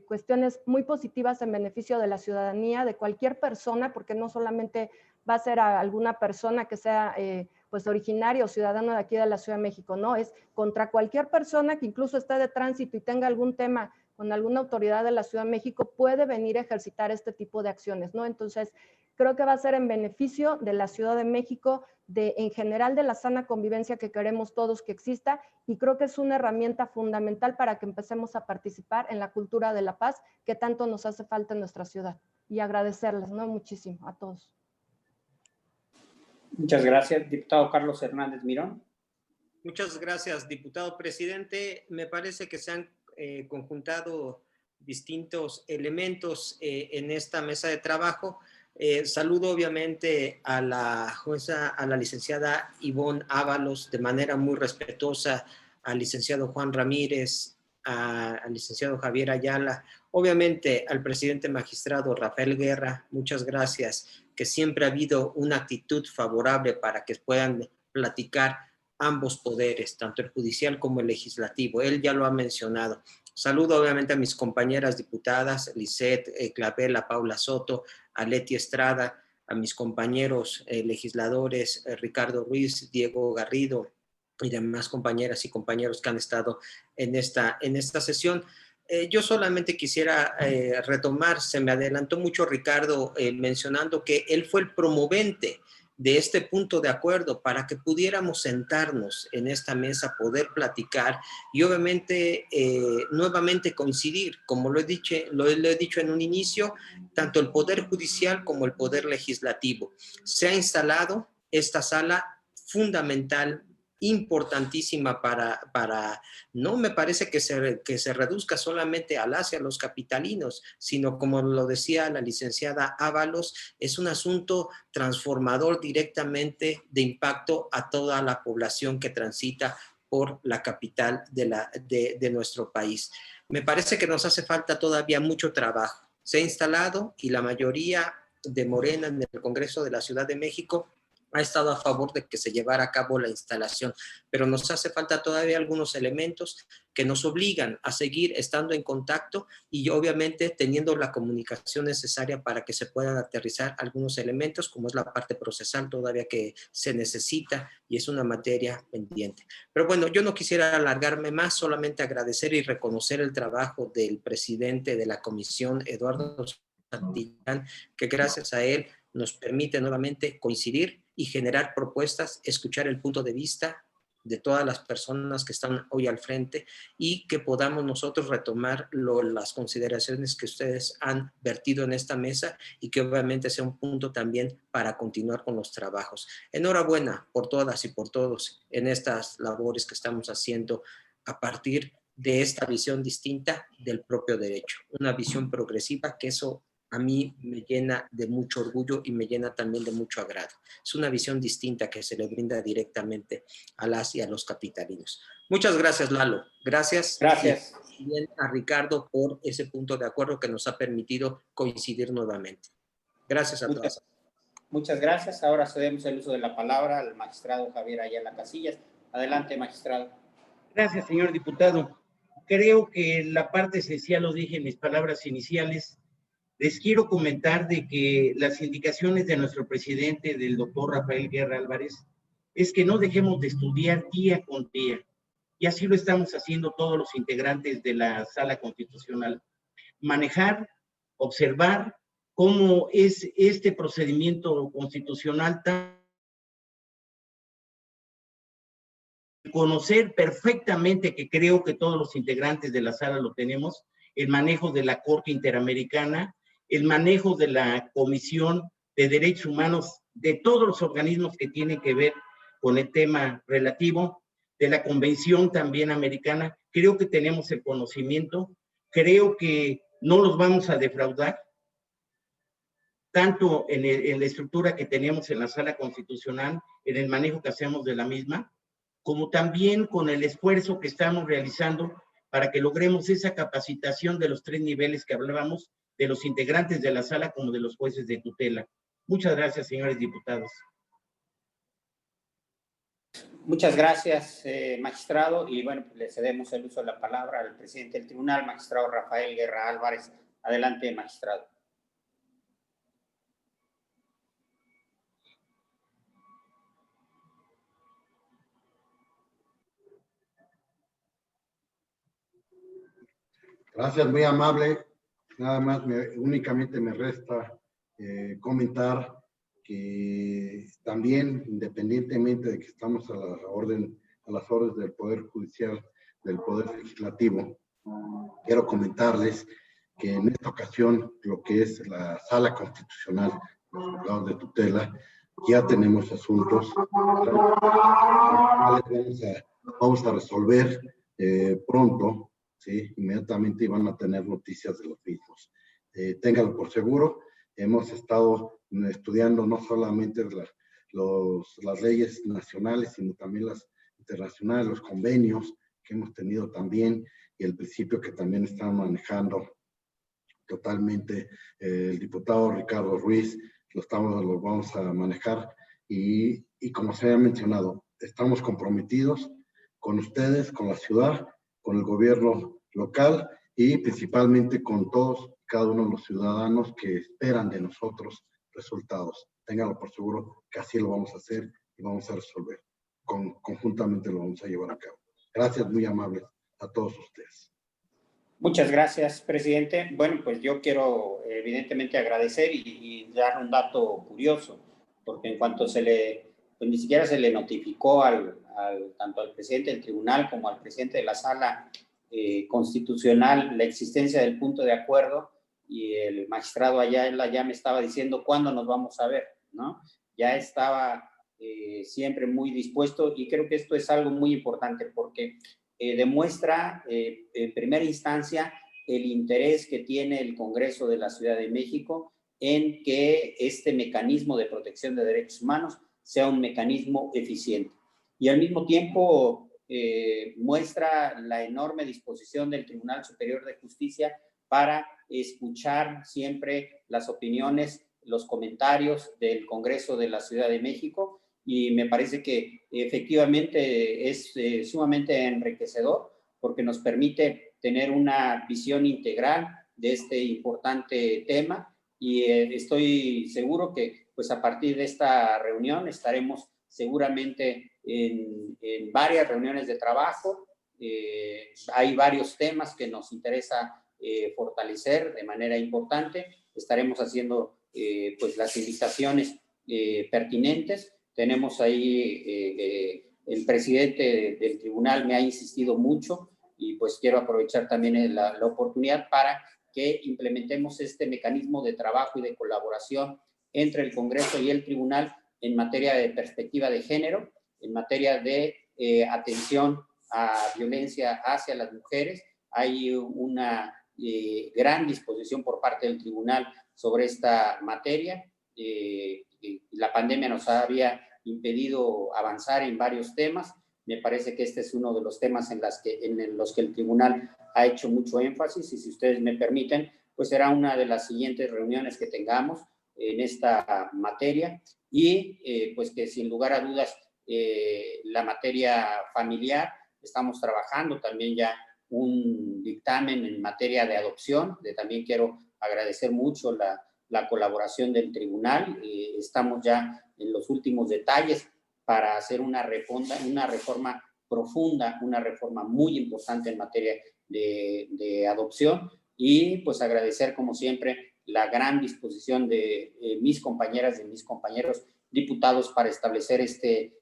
cuestiones muy positivas en beneficio de la ciudadanía, de cualquier persona, porque no solamente va a ser a alguna persona que sea pues originario o ciudadano de aquí de la Ciudad de México, no, es contra cualquier persona que incluso esté de tránsito y tenga algún tema con alguna autoridad de la Ciudad de México, puede venir a ejercitar este tipo de acciones, ¿no? Entonces, creo que va a ser en beneficio de la Ciudad de México, en general de la sana convivencia que queremos todos que exista, y creo que es una herramienta fundamental para que empecemos a participar en la cultura de la paz que tanto nos hace falta en nuestra ciudad. Y agradecerles, ¿no? Muchísimo a todos. Muchas gracias, diputado Carlos Hernández Mirón. Muchas gracias, diputado presidente. Me parece que se han conjuntado distintos elementos en esta mesa de trabajo. Saludo obviamente a la jueza, a la licenciada Ivonne Ábalos, de manera muy respetuosa, al licenciado Juan Ramírez, al licenciado Javier Ayala, obviamente al presidente magistrado Rafael Guerra. Muchas gracias, que siempre ha habido una actitud favorable para que puedan platicar ambos poderes, tanto el judicial como el legislativo. Él ya lo ha mencionado. Saludo obviamente a mis compañeras diputadas, Lisette Clavel, a Paula Soto, a Leti Estrada, a mis compañeros legisladores Ricardo Ruiz, Diego Garrido y demás compañeras y compañeros que han estado en esta sesión. Yo solamente quisiera retomar, se me adelantó mucho Ricardo mencionando que él fue el promovente de este punto de acuerdo para que pudiéramos sentarnos en esta mesa, poder platicar y obviamente nuevamente coincidir, como lo he dicho en un inicio, tanto el Poder Judicial como el Poder Legislativo. Se ha instalado esta sala fundamental, importantísima para no me parece que se reduzca solamente a los capitalinos, sino como lo decía la licenciada Ábalos, es un asunto transformador directamente de impacto a toda la población que transita por la capital de nuestro país. Me parece que nos hace falta todavía mucho trabajo. Se ha instalado y la mayoría de Morena en el Congreso de la Ciudad de México ha estado a favor de que se llevara a cabo la instalación, pero nos hace falta todavía algunos elementos que nos obligan a seguir estando en contacto y obviamente teniendo la comunicación necesaria para que se puedan aterrizar algunos elementos, como es la parte procesal todavía que se necesita y es una materia pendiente. Pero bueno, yo no quisiera alargarme más, solamente agradecer y reconocer el trabajo del presidente de la comisión, Eduardo Santillán, que gracias a él nos permite nuevamente coincidir y generar propuestas, escuchar el punto de vista de todas las personas que están hoy al frente y que podamos nosotros retomar las consideraciones que ustedes han vertido en esta mesa y que obviamente sea un punto también para continuar con los trabajos. Enhorabuena por todas y por todos en estas labores que estamos haciendo a partir de esta visión distinta del propio derecho, una visión progresiva que eso a mí me llena de mucho orgullo y me llena también de mucho agrado. Es una visión distinta que se le brinda directamente a las y a los capitalinos. Muchas gracias, Lalo. Gracias. Gracias. Y también a Ricardo por ese punto de acuerdo que nos ha permitido coincidir nuevamente. Gracias a todos. Muchas gracias. Ahora cedemos el uso de la palabra al magistrado Javier Ayala Casillas. Adelante, magistrado. Gracias, señor diputado. Creo que la parte esencial lo dije en mis palabras iniciales. Les quiero comentar de que las indicaciones de nuestro presidente, del doctor Rafael Guerra Álvarez, es que no dejemos de estudiar día con día. Y así lo estamos haciendo todos los integrantes de la Sala Constitucional. Manejar, observar cómo es este procedimiento constitucional conocer perfectamente, que creo que todos los integrantes de la sala lo tenemos, el manejo de la Corte Interamericana, el manejo de la Comisión de Derechos Humanos, de todos los organismos que tienen que ver con el tema relativo, de la Convención también americana. Creo que tenemos el conocimiento, creo que no los vamos a defraudar, tanto en la estructura que tenemos en la Sala Constitucional, en el manejo que hacemos de la misma, como también con el esfuerzo que estamos realizando para que logremos esa capacitación de los 3 niveles que hablábamos, de los integrantes de la sala como de los jueces de tutela. Muchas gracias, señores diputados. Muchas gracias, magistrado. Y bueno, le cedemos el uso de la palabra al presidente del tribunal, magistrado Rafael Guerra Álvarez. Adelante, magistrado. Gracias, muy amable. Nada más, únicamente me resta comentar que también, independientemente de que estamos a las órdenes del Poder Judicial, del Poder Legislativo, quiero comentarles que en esta ocasión, lo que es la Sala Constitucional, los juzgados de tutela, ya tenemos asuntos que vamos a resolver pronto. Sí, inmediatamente iban a tener noticias de los mismos. Ténganlo por seguro, hemos estado estudiando no solamente las leyes nacionales, sino también las internacionales, los convenios que hemos tenido también, y el principio que también está manejando totalmente el diputado Ricardo Ruiz, lo vamos a manejar, y como se ha mencionado, estamos comprometidos con ustedes, con la ciudad, con el gobierno local y principalmente con todos cada uno de los ciudadanos que esperan de nosotros resultados. Ténganlo por seguro que así lo vamos a hacer y vamos a resolver. Conjuntamente lo vamos a llevar a cabo. Gracias, muy amables a todos ustedes. Muchas gracias, presidente. Bueno, pues yo quiero evidentemente agradecer y dar un dato curioso, porque en cuanto pues ni siquiera se le notificó tanto al presidente del tribunal como al presidente de la sala constitucional la existencia del punto de acuerdo, y el magistrado Ayala ya me estaba diciendo cuándo nos vamos a ver, ¿no? Ya estaba siempre muy dispuesto, y creo que esto es algo muy importante porque demuestra en primera instancia el interés que tiene el Congreso de la Ciudad de México en que este mecanismo de protección de derechos humanos sea un mecanismo eficiente. Y al mismo tiempo muestra la enorme disposición del Tribunal Superior de Justicia para escuchar siempre las opiniones, los comentarios del Congreso de la Ciudad de México, y me parece que efectivamente es sumamente enriquecedor porque nos permite tener una visión integral de este importante tema, y estoy seguro que pues a partir de esta reunión estaremos seguramente en varias reuniones de trabajo. Hay varios temas que nos interesa fortalecer de manera importante. Estaremos haciendo pues las invitaciones pertinentes. Tenemos ahí el presidente del tribunal me ha insistido mucho, y pues quiero aprovechar también la oportunidad para que implementemos este mecanismo de trabajo y de colaboración entre el Congreso y el tribunal en materia de perspectiva de género, en materia de atención a violencia hacia las mujeres. Hay una gran disposición por parte del tribunal sobre esta materia. La pandemia nos había impedido avanzar en varios temas. Me parece que este es uno de los temas en los que el tribunal ha hecho mucho énfasis, y si ustedes me permiten, pues será una de las siguientes reuniones que tengamos en esta materia, y pues que sin lugar a dudas la materia familiar, estamos trabajando también ya un dictamen en materia de adopción. También quiero agradecer mucho la colaboración del tribunal. Estamos ya en los últimos detalles para hacer una reforma profunda, una reforma muy importante en materia de adopción, y pues agradecer como siempre la gran disposición de mis compañeras y mis compañeros diputados para establecer este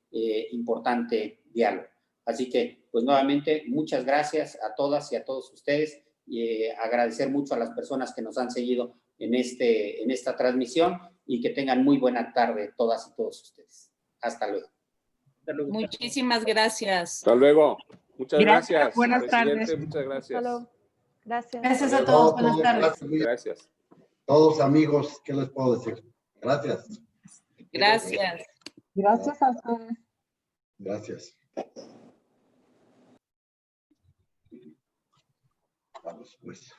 importante diálogo. Así que, pues nuevamente, muchas gracias a todas y a todos ustedes, y agradecer mucho a las personas que nos han seguido en esta transmisión, y que tengan muy buena tarde todas y todos ustedes. Hasta luego. Muchísimas gracias. Hasta luego. Muchas gracias. Buenas tardes. Muchas gracias. Hasta luego. Gracias. Gracias a todos. Buenas tardes. Gracias. Todos amigos, ¿qué les puedo decir? Gracias. Gracias. Gracias a ustedes. Gracias. Vamos pues.